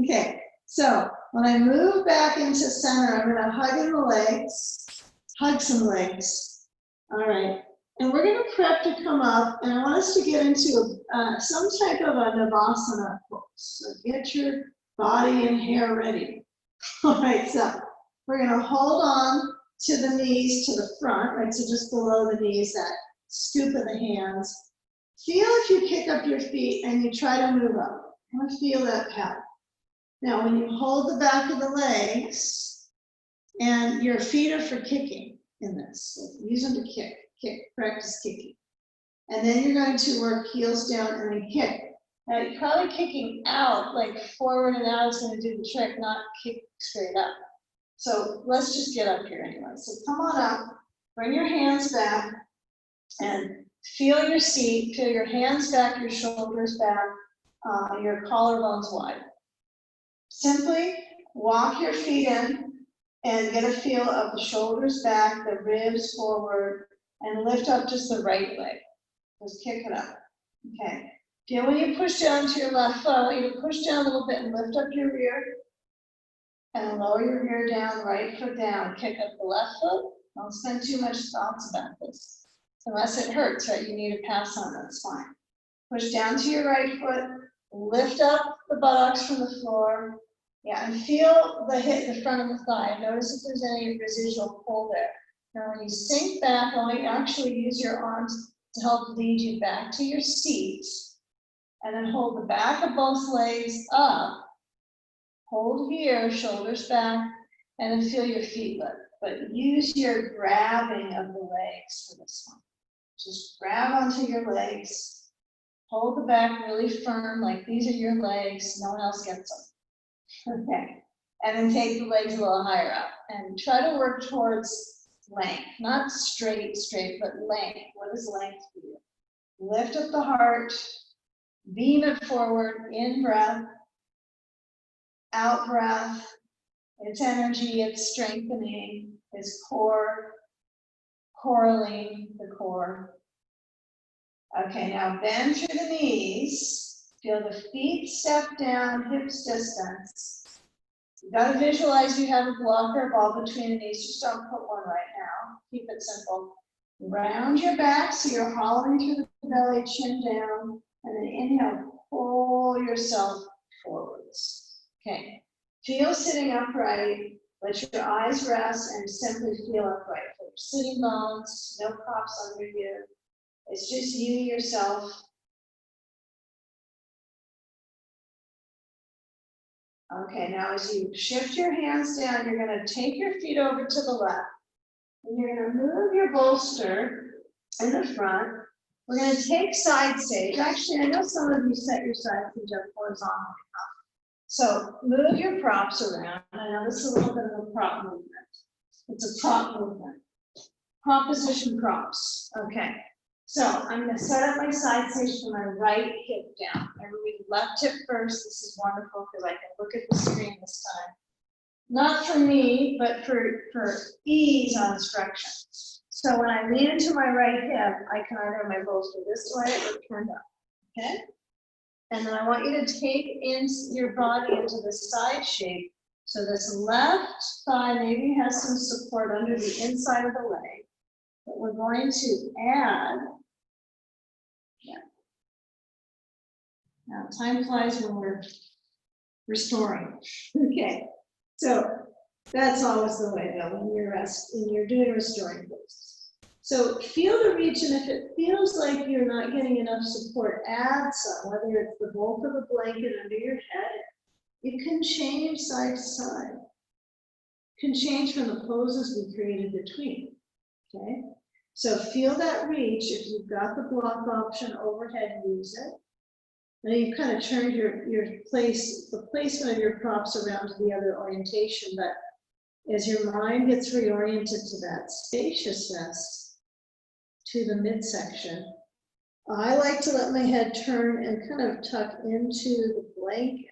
Okay, so when I move back into center, I'm going to hug in the legs, hug some legs. All right. And we're going to prep to come up, and I want us to get into some type of a Navasana pose. So get your body and hair ready. All right, so we're going to hold on to the knees to the front, right? So just below the knees, that scoop of the hands. Feel if you kick up your feet and you try to move up. I want to feel that pattern. Now, when you hold the back of the legs, and your feet are for kicking in this, so use them to kick. Kick, practice kicking. And then you're going to work heels down and then kick. Now you're probably kicking out, like forward and out is going to do the trick, not kick straight up. So let's just get up here anyway. So come on up, bring your hands back, and feel your seat, feel your hands back, your shoulders back, your collarbones wide. Simply walk your feet in and get a feel of the shoulders back, the ribs forward, and lift up just the right leg. Just kick it up. Okay. Feel when you push down to your left foot, I want you to push down a little bit and lift up your rear. And lower your rear down, right foot down. Kick up the left foot. Don't spend too much thoughts about this. Unless it hurts, right? You need to pass on, that's fine. Push down to your right foot. Lift up the buttocks from the floor. Yeah, and feel the hit the front of the thigh. Notice if there's any residual pull there. Now, when you sink back, I want you to actually use your arms to help lead you back to your seat. And then hold the back of both legs up. Hold here, shoulders back, and then feel your feet lift. But use your grabbing of the legs for this one. Just grab onto your legs, hold the back really firm, like these are your legs, no one else gets them. Okay, and then take the legs a little higher up and try to work towards length, not straight, but length. What is length for you? Lift up the heart, beam it forward, in breath, out breath. It's energy, it's strengthening, it's core, correlling the core. Okay, now bend through the knees. Feel the feet step down, hips distance. You gotta visualize you have a blocker ball between the knees. Just don't put one right now. Keep it simple. Round your back so you're hollowing through the belly, chin down, and then inhale, pull yourself forwards. Okay, feel sitting upright. Let your eyes rest and simply feel upright. Sitting bones, no props under you. It's just you, yourself. Okay, now as you shift your hands down, you're going to take your feet over to the left. And you're going to move your bolster in the front. We're going to take side stage. Actually, I know some of you set your side stage up horizontally. So move your props around. I know this is a little bit of a prop movement. It's a prop movement. Prop position props. Okay. So I'm going to set up my side stage for my right hip down. I read left hip first. This is wonderful because I can look at the screen this time. Not for me, but for ease on instruction. So when I lean into my right hip, I can either have my bolster this way or turned up. Okay? And then I want you to take in your body into the side shape. So this left thigh maybe has some support under the inside of the leg. But we're going to add, now time flies when we're restoring. Okay, so that's always the way though when you're doing restoring poses. So feel the reach, and if it feels like you're not getting enough support, add some, whether it's the bulk of a blanket under your head. You can change side to side. You can change from the poses we created between, okay? So feel that reach. If you've got the block option overhead, use it. And you kind of turn the placement of your props around to the other orientation, but as your mind gets reoriented to that spaciousness, to the midsection, I like to let my head turn and kind of tuck into the blanket.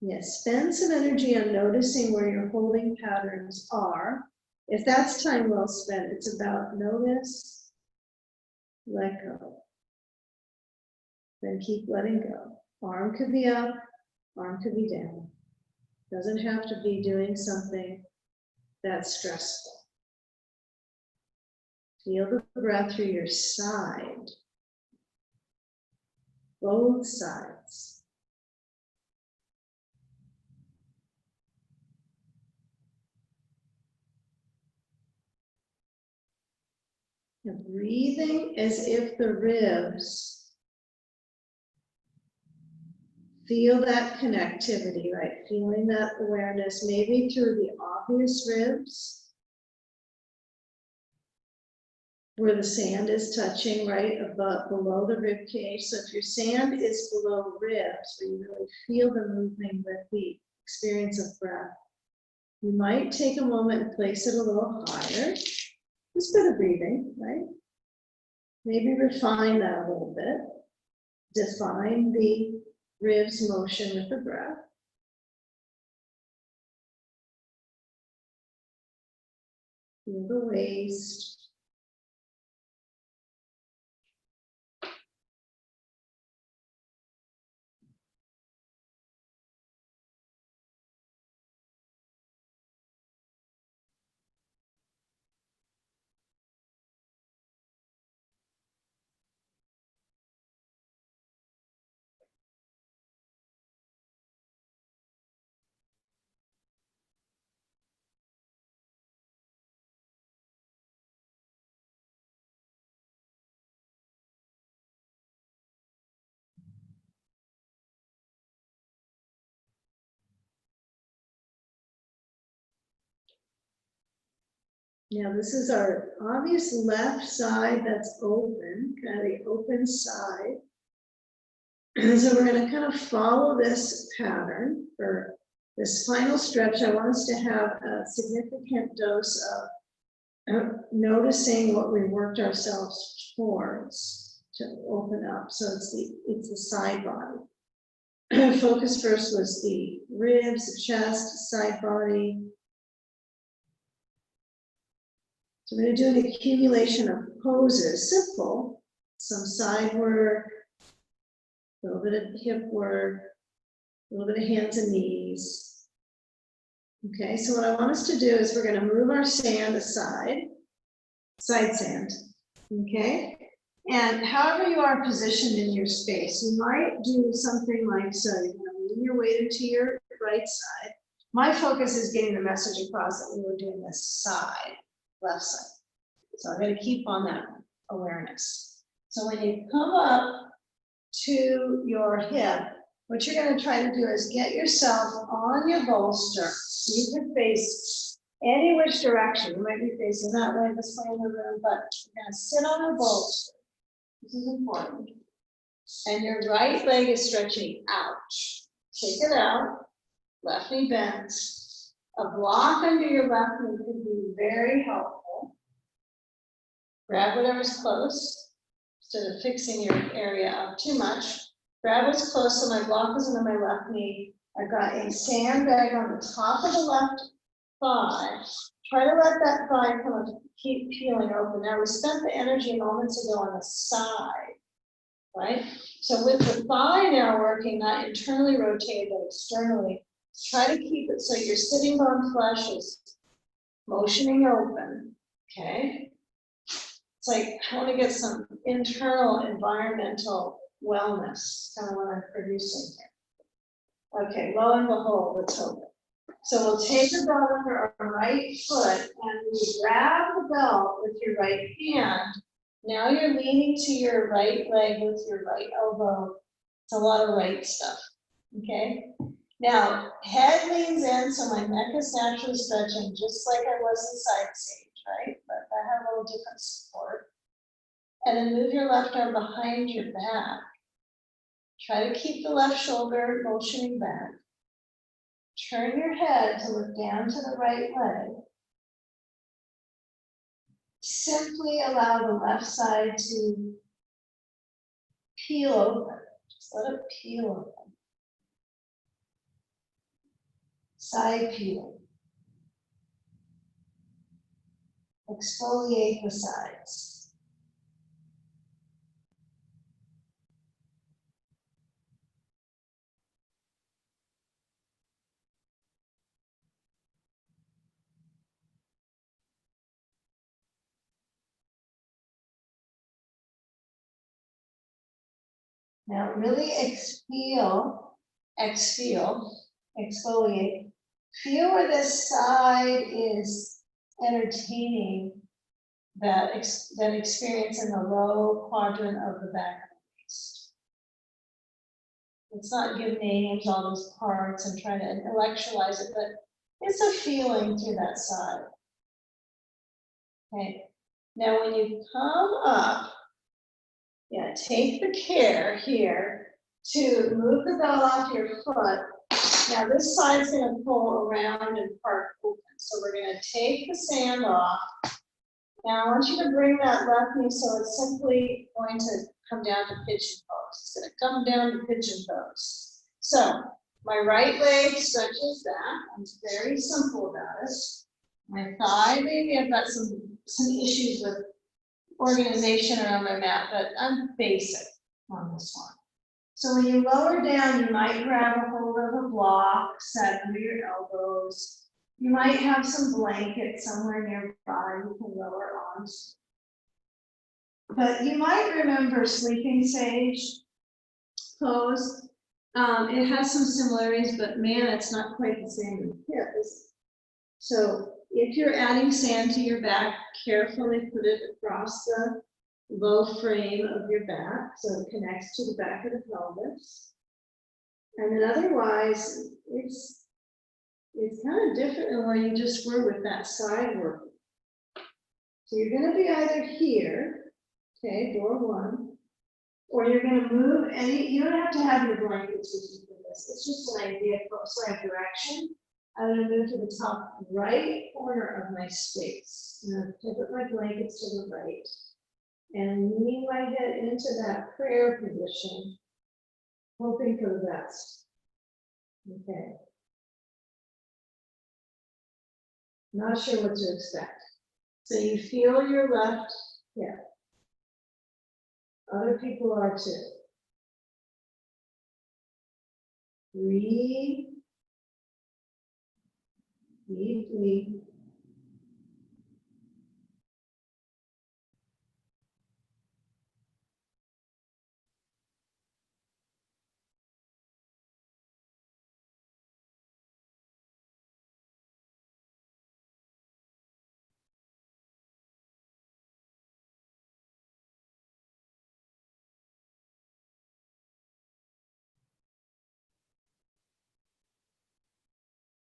Yes, spend some energy on noticing where your holding patterns are. If that's time well spent, it's about notice, let go. Then keep letting go. Arm could be up, arm could be down. Doesn't have to be doing something that's stressful. Feel the breath through your side, both sides. And breathing as if the ribs feel that connectivity, right? Feeling that awareness, maybe through the obvious ribs, where the sand is touching right above, below the rib cage. So if your sand is below ribs, where you really feel the movement with the experience of breath, you might take a moment and place it a little higher. Just for the breathing, right? Maybe refine that a little bit. Define the ribs motion with the breath. Feel the waist. Now this is our obvious left side that's open, kind of the open side. And so we're going to kind of follow this pattern for this final stretch. I want us to have a significant dose of noticing what we worked ourselves towards to open up. So it's the side body. Focus first was the ribs, the chest, side body. So we're going to do an accumulation of poses, simple, some side work, a little bit of hip work, a little bit of hands and knees. Okay, so what I want us to do is we're going to move our sand aside, side sand, okay? And however you are positioned in your space, you might do something like so. You're going to lean your weight into your right side. My focus is getting the message across that we were doing this side, left side. So I'm going to keep on that awareness. So when you come up to your hip, what you're going to try to do is get yourself on your bolster. You can face any which direction. You might be facing that way, this way in the room, but you're going to sit on a bolster. This is important. And your right leg is stretching out. Take it out. Left knee bent. A block under your left knee could be very helpful. Grab whatever's close. Instead of fixing your area up too much. Grab what's close, so my block is under my left knee. I've got a sandbag on the top of the left thigh. Try to let that thigh kind of keep peeling open. Now we spent the energy moments ago on the side, right? So with the thigh now working, not internally rotated, but externally, try to keep it so your sitting bone flesh is motioning open, okay? It's like I want to get some internal environmental wellness, kind of what I'm producing here. Okay, lo and behold, let's open. So we'll take the belt under our right foot and we grab the belt with your right hand. Now you're leaning to your right leg with your right elbow. It's a lot of right stuff, okay? Now, head leans in, so my neck is naturally stretching just like I was in side stage, right? But I have a little different support. And then move your left arm behind your back. Try to keep the left shoulder motioning back. Turn your head to look down to the right leg. Simply allow the left side to peel open. Just let it peel open. Side peeling. Exfoliate the sides. Now really exfoliate. Feel where this side is entertaining that experience in the low quadrant of the back of the waist. It's not giving names, all those parts and trying to intellectualize it, but it's a feeling through that side. Okay. Now when you come up, take the care here to move the belt off your foot. Now this side's going to pull around and part open. So we're going to take the sand off. Now I want you to bring that left knee so it's simply going to come down to pigeon pose. It's going to come down to pigeon pose. So my right leg stretches back. I'm very simple about it. My thigh, maybe I've got some issues with organization around my mat, but I'm basic on this one. So when you lower down, you might grab a hold of a block, set under your elbows. You might have some blanket somewhere nearby you can lower onto. But you might remember sleeping sage pose. It has some similarities, but man, it's not quite the same as hip, is it? So if you're adding sand to your back, carefully put it across the low frame of your back so it connects to the back of the pelvis. And then otherwise, it's kind of different than where you just were with that side work. So you're gonna be either here, okay, door one, or you're gonna move any, you don't have to have your blankets with you for this. It's just an idea so I have direction. I'm gonna move to the top right corner of my space. I'm gonna pivot my blankets to the right. And leaning my head into that prayer position, hoping for the best. Okay. Not sure what to expect. So you feel your left hip. Other people are too. Breathe deeply.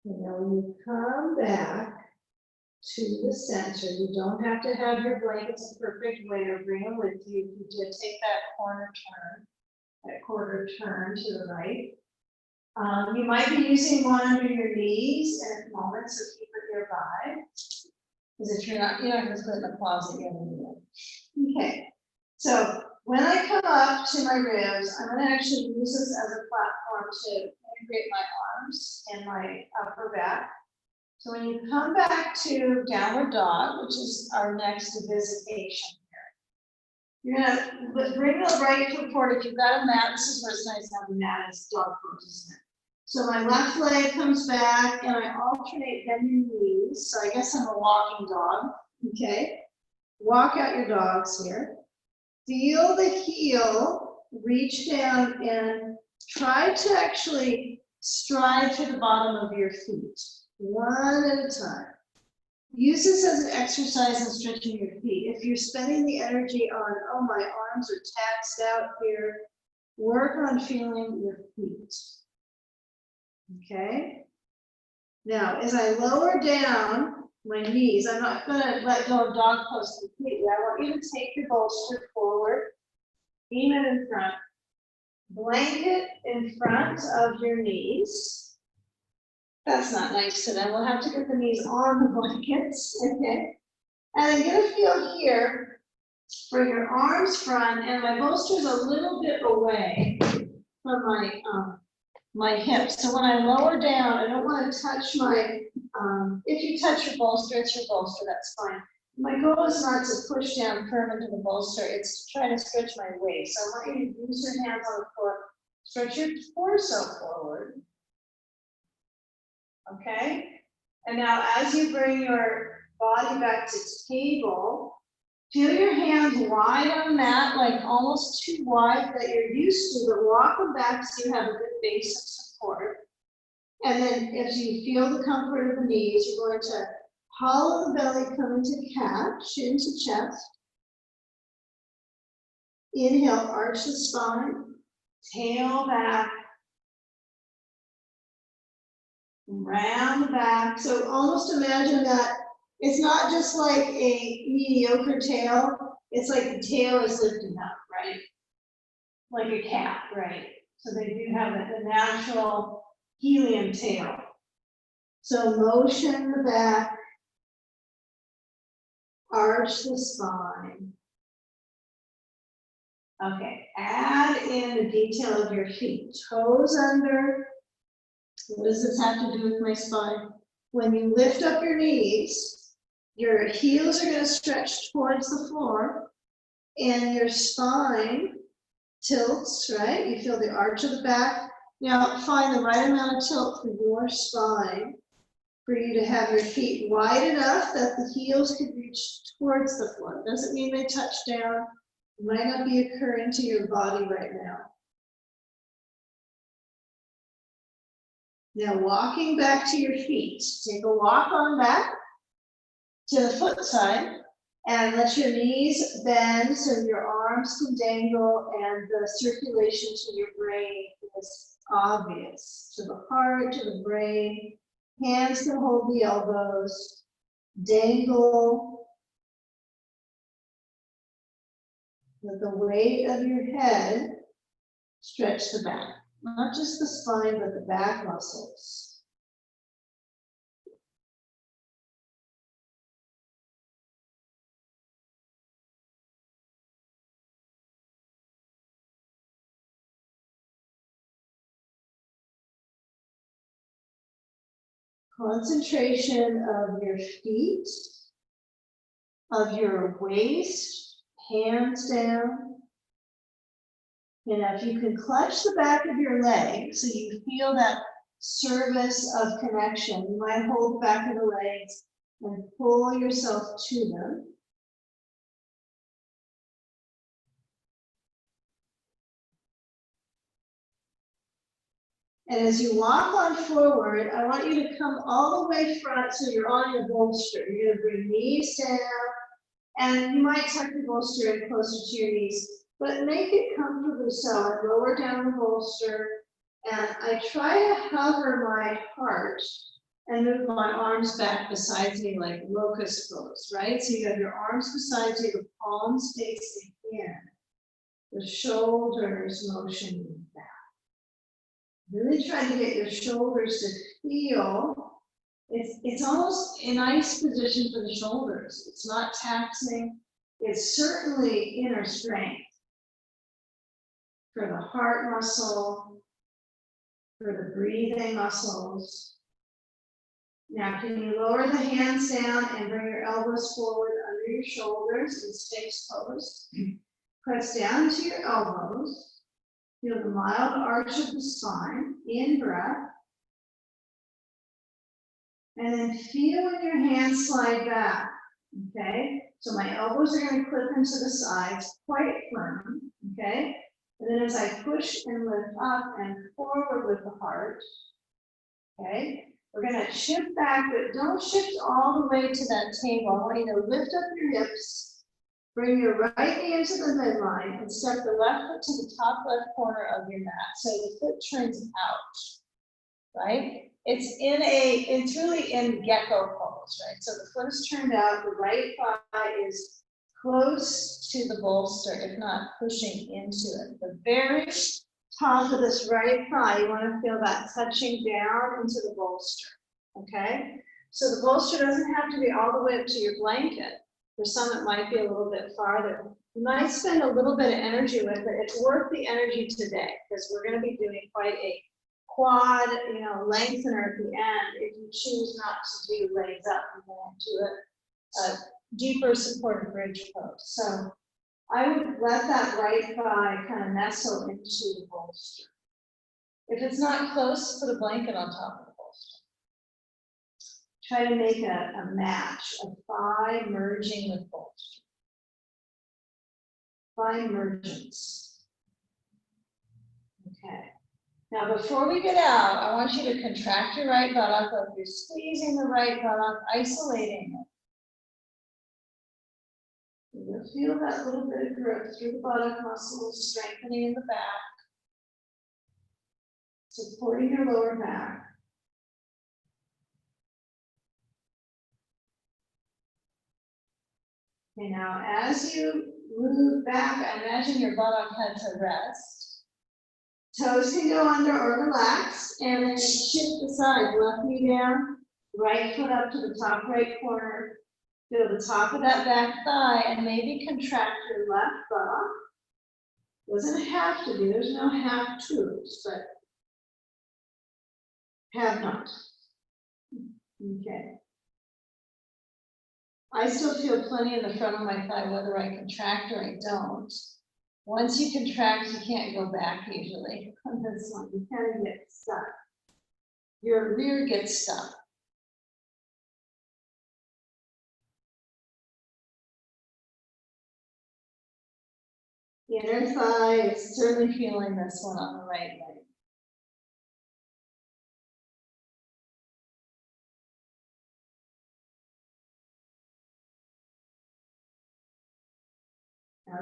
And now when you come back to the center, you don't have to have your blankets the perfect way or bring them with you. You just take that quarter turn to the right. You might be using one under your knees at moments, so keep it nearby. Because if you're not going to put it in the closet, you're going to need it. Okay. So when I come up to my ribs, I'm going to actually use this as a platform to integrate my arms and my upper back. So when you come back to downward dog, which is our next visitation here, you're going to bring the right foot forward. If you've got a mat, this is where it's nice to have a mat as dog pose, isn't it? So my left leg comes back and I alternate bending knees. So I guess I'm a walking dog, okay? Walk out your dogs here. Feel the heel, reach down and try to actually stride to the bottom of your feet, one at a time. Use this as an exercise in stretching your feet. If you're spending the energy on, oh, my arms are taxed out here, work on feeling your feet. Okay. Now, as I lower down my knees, I'm not going to let go of dog pose completely. I want you to take your bolster forward, beam it in front, blanket in front of your knees. That's not nice to them. We'll have to get the knees on the blankets. Okay. And then get a feel here for your arms front, and my bolster is a little bit away from my hips. So when I lower down, I don't want to touch my, if you touch your bolster, it's your bolster, that's fine. My goal is not to push down firm into the bolster, it's to try to stretch my waist. So I want you to use your hands on the floor, stretch your torso forward. Okay? And now as you bring your body back to table, feel your hands wide on the mat, like almost too wide that you're used to, but walk them back so you have a good base of support. And then as you feel the comfort of the knees, you're going to hollow the belly, come into cat, chin to chest. Inhale, arch the spine, tail back, round the back. So almost imagine that it's not just like a mediocre tail, it's like the tail is lifting up, right? Like a cat, right? So they do have the natural helium tail. So motion the back, arch the spine. Okay, add in the detail of your feet. Toes under. What does this have to do with my spine? When you lift up your knees, your heels are going to stretch towards the floor and your spine tilts, right? You feel the arch of the back. Now find the right amount of tilt for your spine for you to have your feet wide enough that the heels could reach towards the floor. Doesn't mean they touch down. It might not be occurring to your body right now. Now walking back to your feet, take a walk on back to the foot side and let your knees bend so your arms can dangle and the circulation to your brain is obvious. To the heart, to the brain, hands can hold the elbows, dangle Let the weight of your head stretch the back, not just the spine, but the back muscles. Concentration of your feet, of your waist, hands down. And if you can clutch the back of your leg so you feel that service of connection, you might hold the back of the legs and pull yourself to them. And as you walk on forward, I want you to come all the way front so you're on your bolster. You're gonna bring knees down, and you might tuck your bolster in closer to your knees, but make it comfortably so. I lower down the bolster, and I try to hover my heart and move my arms back beside me like locust pose, right? So you have your arms beside you, the palms facing in, the shoulders motioning back. Really try to get your shoulders to feel, it's almost a nice position for the shoulders. It's not taxing. It's certainly inner strength for the heart muscle, for the breathing muscles. Now, can you lower the hands down and bring your elbows forward under your shoulders in Sphinx pose? Press down into your elbows. Feel the mild arch of the spine, in breath. And then feel when your hands slide back, okay? So my elbows are gonna clip into the sides, quite firm, okay? And then as I push and lift up and forward with the heart, okay? We're gonna shift back, but don't shift all the way to that table. I want you to lift up your hips. Bring your right knee into the midline and step the left foot to the top left corner of your mat. So the foot turns out, right? It's really in gecko pose, right? So the foot is turned out, the right thigh is close to the bolster, if not pushing into it. The very top of this right thigh, you want to feel that touching down into the bolster, okay? So the bolster doesn't have to be all the way up to your blanket. For some, it might be a little bit farther. You might spend a little bit of energy with it. It's worth the energy today because we're going to be doing quite a quad, lengthener at the end. If you choose not to do legs up, you're going to do a deeper supported bridge pose. So I would let that right thigh kind of nestle into the bolster. If it's not close, put a blanket on top of the bolster. Try to make a match, a thigh merging with bolster. Thigh emergence. Okay. Now, before we get out, I want you to contract your right buttock. If you're squeezing the right buttock, isolating it. You'll feel that little bit of growth through the buttock muscles, strengthening in the back, supporting your lower back. Okay, now as you move back, I imagine your buttock had to rest. Toes can go under or relax, and then shift the side, left knee down, right foot up to the top right corner. Feel the top of that back thigh, and maybe contract your left buttock. Doesn't have to be, there's no have to's, but have not. Okay. I still feel plenty in the front of my thigh, whether I contract or I don't. Once you contract, you can't go back usually on this one. You kind of get stuck. Your rear gets stuck. Inner thigh is certainly feeling this one on the right leg.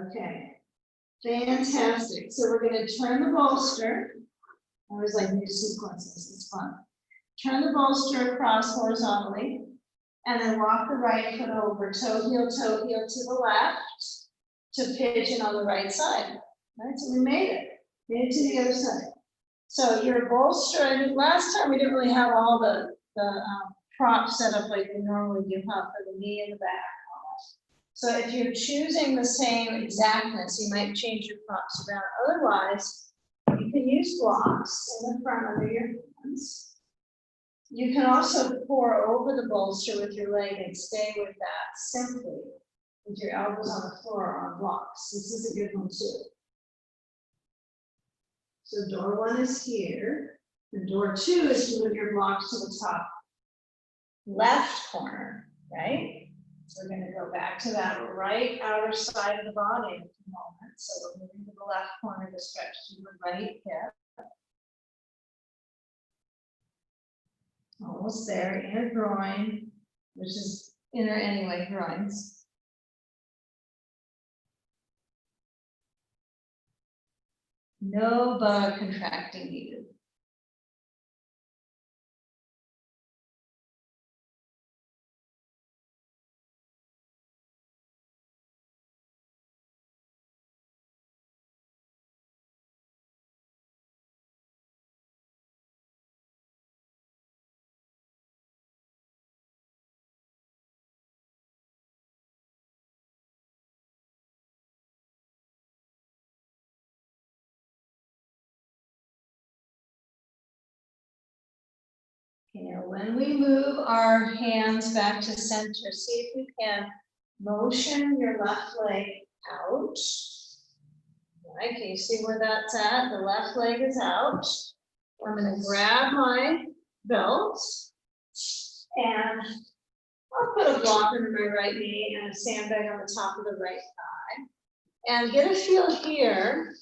Okay, fantastic. So we're going to turn the bolster. I always like new sequences, it's fun. Turn the bolster across horizontally, and then walk the right foot over, toe heel to the left, to pigeon on the right side, right? So we made it to the other side. So your bolster, I mean, last time we didn't really have all the props set up like we normally do have for the knee and the back. So if you're choosing the same exactness, you might change your props around. Otherwise, you can use blocks in the front under your hands. You can also pour over the bolster with your leg and stay with that simply with your elbows on the floor or on blocks. This is a good one too. So door 1 is here, and door 2 is to move your blocks to the top left corner, right? So we're going to go back to that right outer side of the body in a moment. So we're moving to the left corner to stretch to the right hip. Almost there, inner groin, which is inner anyway, groins. No buttock contracting needed. Now, when we move our hands back to center, see if you can motion your left leg out. Right, can you see where that's at? The left leg is out. I'm going to grab my belt and I'll put a block under my right knee and a sandbag on the top of the right thigh. And get a feel here.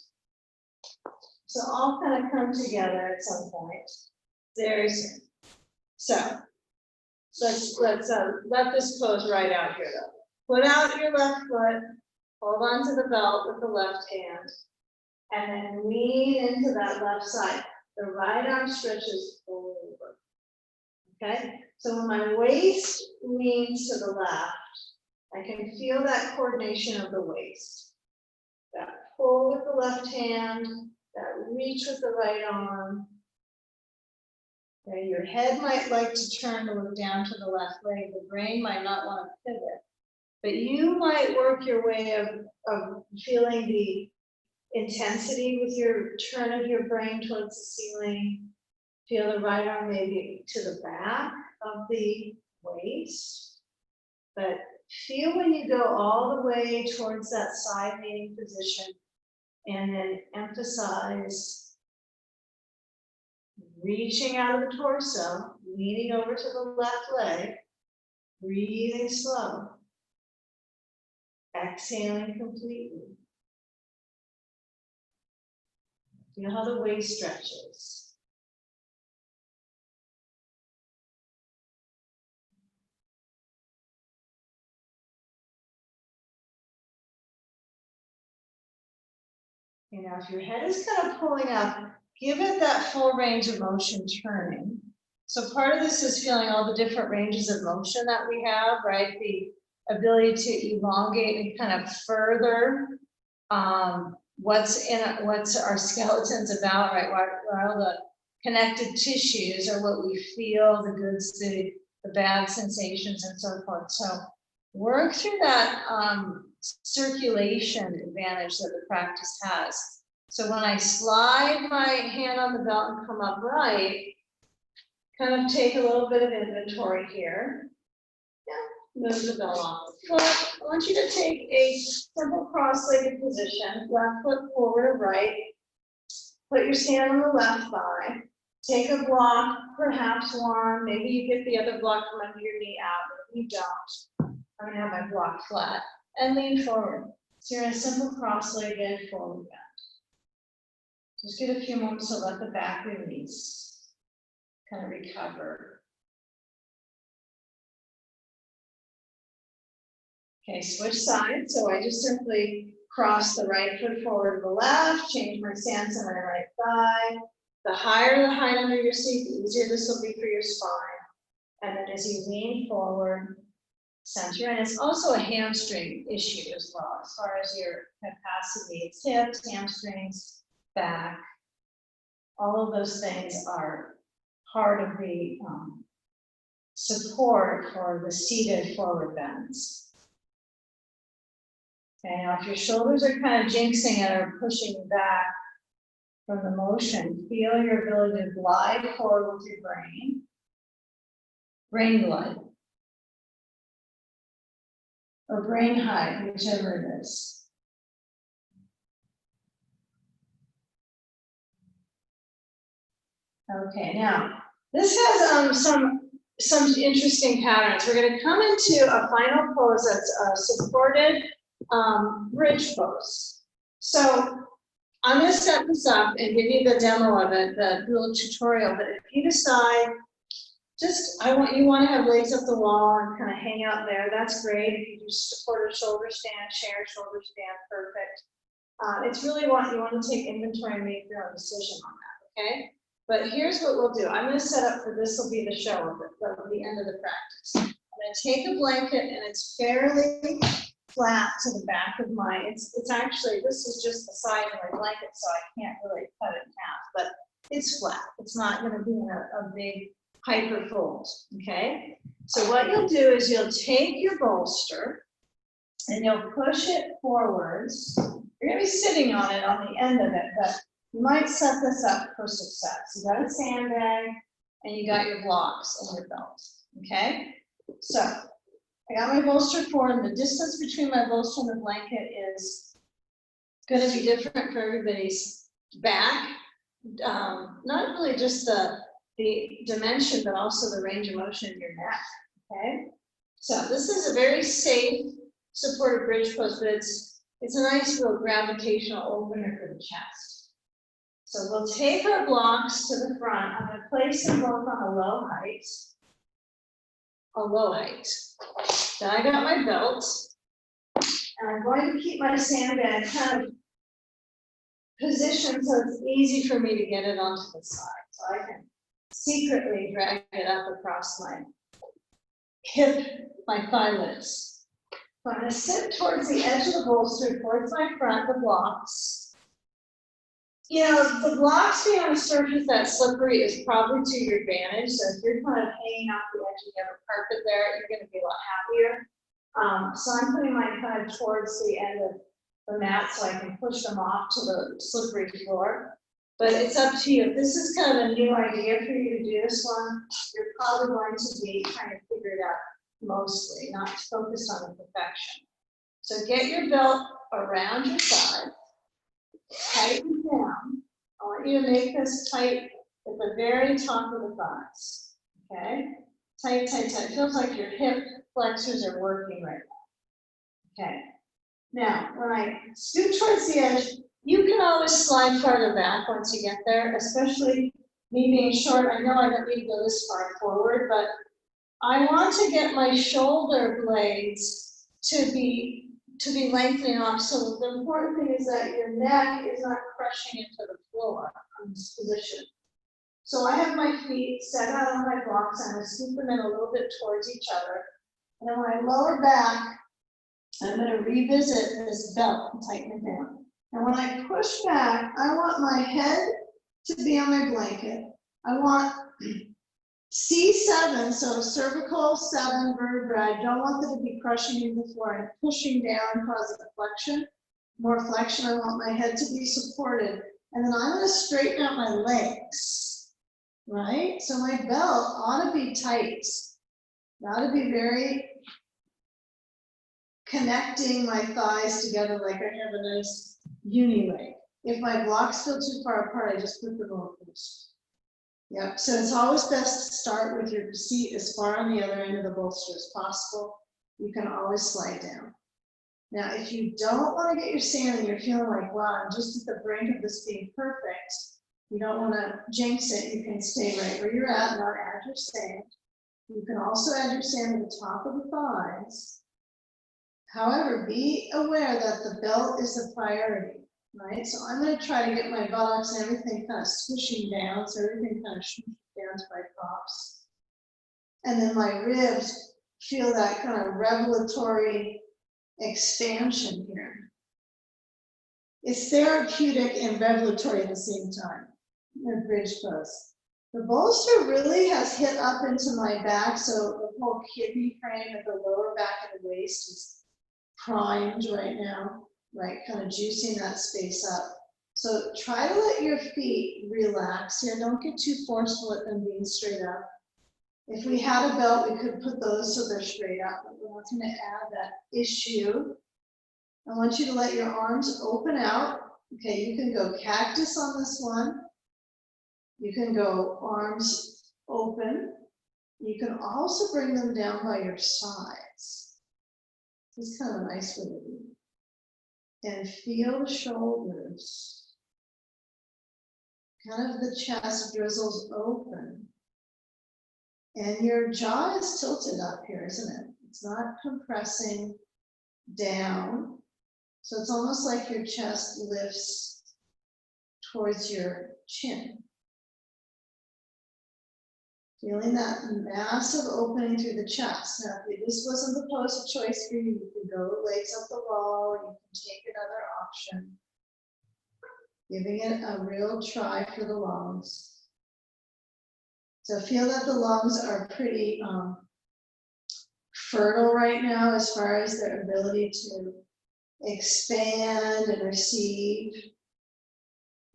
So all kind of come together at some point. There's so let's let this pose right out here though. Put out your left foot, hold on to the belt with the left hand, and then lean into that left side. The right arm stretches over. Okay, so when my waist leans to the left, I can feel that coordination of the waist. That pull with the left hand, that reach with the right arm. Okay, your head might like to turn to look down to the left leg. The brain might not want to pivot. But you might work your way of feeling the intensity with your turn of your brain towards the ceiling. Feel the right arm maybe to the back of the waist. But feel when you go all the way towards that side leaning position, and then emphasize reaching out of the torso, leaning over to the left leg, breathing slow, exhaling completely. Feel how the waist stretches. Okay, now if your head is kind of pulling up, give it that full range of motion turning. So part of this is feeling all the different ranges of motion that we have, right? The ability to elongate and kind of further what's our skeletons about, right? What are all the connected tissues or what we feel, the goods, the bad sensations and so forth. So work through that circulation advantage that the practice has. So when I slide my hand on the belt and come upright, kind of take a little bit of inventory here. Yeah, move the belt off the foot. I want you to take a simple cross-legged position, left foot forward or right. Put your hand on the left thigh. Take a block, perhaps one. Maybe you get the other block from under your knee out, but if you don't, I'm gonna have my block flat and lean forward. So you're in a simple cross-legged forward bend. Just get a few moments to let the back release, kind of recover. Okay, switch sides. So I just simply cross the right foot forward to the left, change my stance on my right thigh. The higher the height under your seat, the easier this will be for your spine. And then as you lean forward, center. And it's also a hamstring issue as well, as far as your capacity. It's hips, hamstrings, back. All of those things are part of the support for the seated forward bends. Okay, now if your shoulders are kind of jinxing it or pushing you back from the motion, feel your ability to glide forward with your brain glide, or brain high, whichever it is. Okay, now this has some interesting patterns. We're going to come into a final pose that's a supported bridge pose. So I'm going to set this up and give you the demo of it, the little tutorial. But if you decide, you want to have legs up the wall and kind of hang out there, that's great. If you do supported shoulder stand, shared shoulder stand, perfect. It's really you want to take inventory and make your own decision on that. Okay. But here's what we'll do. I'm going to set up for this will be the show of it, the end of the practice. I'm going to take a blanket and it's fairly flat to the back of it's actually, this is just the side of my blanket, so I can't really cut it in half, but it's flat. It's not going to be a big hyper fold, okay? So what you'll do is you'll take your bolster and you'll push it forwards. You're going to be sitting on it on the end of it, but you might set this up for success. You got a sandbag and you got your blocks and your belt, okay? So I got my bolster forward. The distance between my bolster and the blanket is going to be different for everybody's back. Not really just the dimension, but also the range of motion in your neck, okay? So this is a very safe supported bridge pose, but it's a nice little gravitational opener for the chest. So we'll take our blocks to the front. I'm going to place them both on a low height. Then I got my belt, and I'm going to keep my sandbag kind of positioned so it's easy for me to get it onto the side. So I can secretly drag it up across my hip, my thigh lips. So I'm going to sit towards the edge of the bolster, towards my front, the blocks. You know, the blocks being on a surface that's slippery is probably to your advantage. So if you're kind of hanging off the edge and you have a carpet there, you're going to be a lot happier. So I'm putting mine kind of towards the end of the mat so I can push them off to the slippery floor. But it's up to you. If this is kind of a new idea for you to do this one, you're probably going to be trying to figure it out mostly, not focused on the perfection. So get your belt around your side. Tighten down. I want you to make this tight at the very top of the thighs. Okay? Tight, tight, tight. It feels like your hip flexors are working right now. Okay. Now, when I scoot towards the edge, you can always slide farther back once you get there, especially me being short. I know I don't need to go this far forward, but I want to get my shoulder blades to be lengthening off. So the important thing is that your neck is not crushing into the floor on this position. So I have my feet set out on my blocks. I'm going to scoop them in a little bit towards each other. And then when I lower back, I'm going to revisit this belt and tighten it down. And when I push back, I want my head to be on my blanket. I want C7, so cervical 7 vertebrae. I don't want them to be crushing into the floor and pushing down, causing a flexion. More flexion. I want my head to be supported. And then I'm going to straighten out my legs, right? So my belt ought to be tight. It ought to be very connecting my thighs together like I have a nice uni leg. If my blocks feel too far apart, I just put them on first. Yep, so it's always best to start with your seat as far on the other end of the bolster as possible. You can always slide down. Now, if you don't want to get your sand and you're feeling like, wow, I'm just at the brink of this being perfect, you don't want to jinx it, you can stay right where you're at, not add your sand. You can also add your sand at the top of the thighs. However, be aware that the belt is a priority, right? So I'm going to try to get my buttocks and everything kind of squishing down, so everything kind of shoots down to my props. And then my ribs feel that kind of revelatory expansion here. It's therapeutic and revelatory at the same time, the bridge pose. The bolster really has hit up into my back, so the whole kidney frame at the lower back of the waist is primed right now, right? Kind of juicing that space up. So try to let your feet relax here. Don't get too forceful at them being straight up. If we had a belt, we could put those so they're straight up, but we're not going to add that issue. I want you to let your arms open out. Okay, you can go cactus on this one. You can go arms open. You can also bring them down by your sides. This is kind of a nice way to do it. And feel the shoulders. Kind of the chest drizzles open. And your jaw is tilted up here, isn't it? It's not compressing down. So it's almost like your chest lifts towards your chin. Feeling that massive opening through the chest. Now, if this wasn't the pose of choice for you, you can go legs up the wall, or you can take another option. Giving it a real try for the lungs. So feel that the lungs are pretty fertile right now as far as their ability to expand and receive.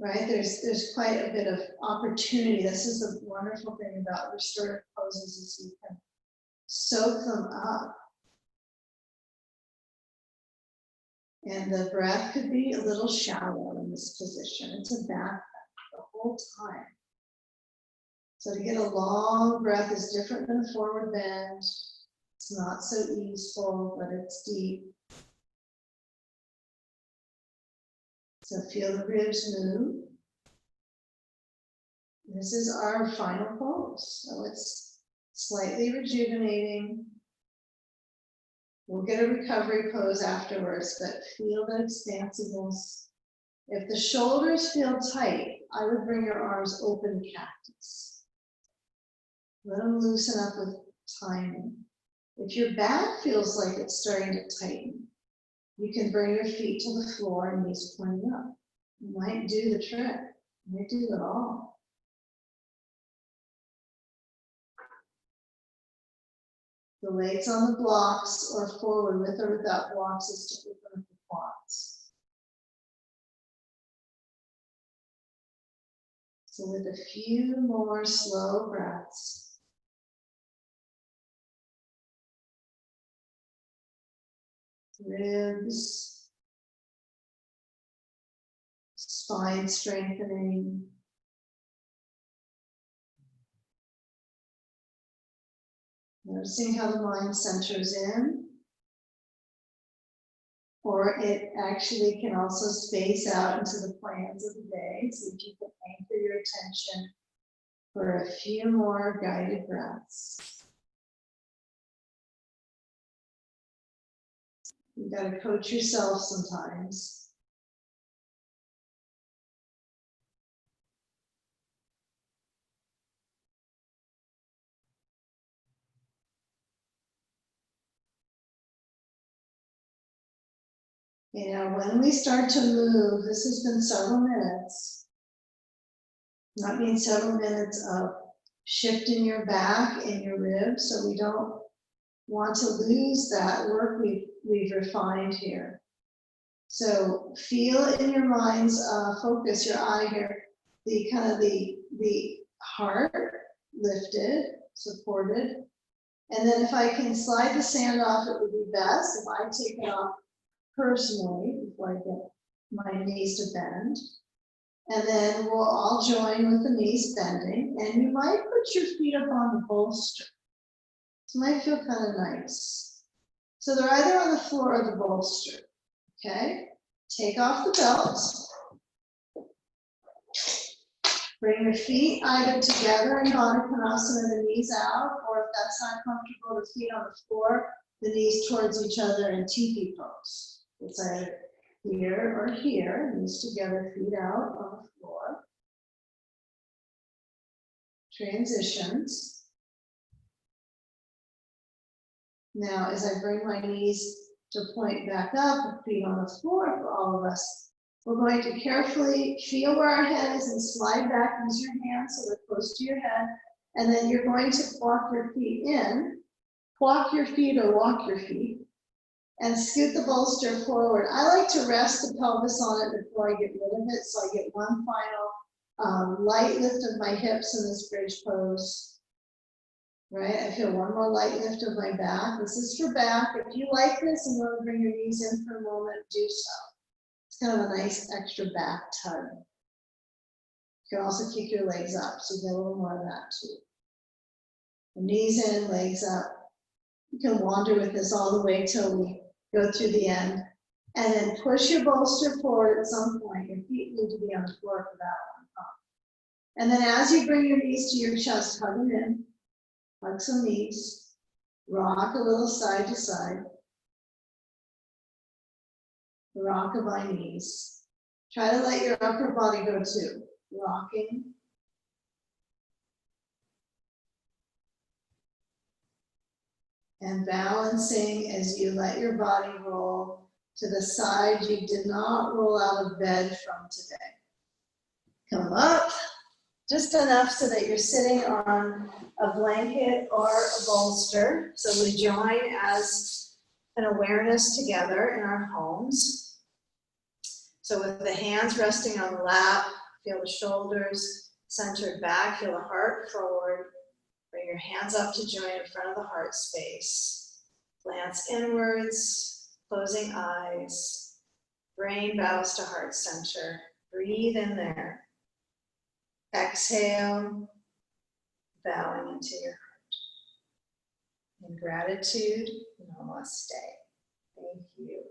Right, there's quite a bit of opportunity. This is the wonderful thing about restorative poses is you can soak them up. And the breath could be a little shallow in this position. It's a back the whole time. So to get a long breath is different than a forward bend. It's not so easeful, but it's deep. So feel the ribs move. This is our final pose. So it's slightly rejuvenating. We'll get a recovery pose afterwards, but feel the expansiveness. If the shoulders feel tight, I would bring your arms open cactus. Let them loosen up with timing. If your back feels like it's starting to tighten, you can bring your feet to the floor and knees pointing up. You might do the trick. You might do it all. The legs on the blocks or forward with or without blocks is to open up the quads. So with a few more slow breaths. Ribs, spine strengthening. Noticing how the mind centers in, or it actually can also space out into the plans of the day, so that you can anchor your attention for a few more guided breaths. You got to coach yourself sometimes. You know, when we start to move, this has been several minutes. That means several minutes of shifting your back and your ribs, so we don't want to lose that work we've refined here. So feel in your mind's focus, your eye here, the kind of the heart lifted, supported. And then if I can slide the sand off, it would be best. If I take it off personally, before I get my knees to bend. And then we'll all join with the knees bending. And you might put your feet up on the bolster. This might feel kind of nice. So they're either on the floor or the bolster. Okay? Take off the belt. Bring your feet either together in Baddha Konasana, the knees out, or if that's not comfortable, the feet on the floor, the knees towards each other in teepee pose. It's either here or here, knees together, feet out on the floor. Transitions. Now, as I bring my knees to point back up, feet on the floor for all of us, we're going to carefully feel where our head is and slide back. Use your hands so they're close to your head. And then you're going to walk your feet in, walk your feet or walk your feet, and scoot the bolster forward. I like to rest the pelvis on it before I get rid of it, so I get one final light lift of my hips in this bridge pose. Right, I feel one more light lift of my back. This is for back. If you like this and want to bring your knees in for a moment, do so. It's kind of a nice extra back tug. You can also kick your legs up, so you get a little more of that too. Knees in, legs up. You can wander with this all the way till we go through the end. And then push your bolster forward at some point. Your feet need to be on the floor for that one. And then as you bring your knees to your chest, hug them in. Hug some knees, rock a little side to side, rock of my knees. Try to let your upper body go too, rocking. And balancing as you let your body roll to the side you did not roll out of bed from today. Come up. Just enough so that you're sitting on a blanket or a bolster. So we join as an awareness together in our homes. So with the hands resting on the lap, feel the shoulders centered back, feel the heart forward. Bring your hands up to join in front of the heart space. Glance inwards, closing eyes. Brain bows to heart center. Breathe in there. Exhale, bowing into your heart. In gratitude, namaste. Thank you.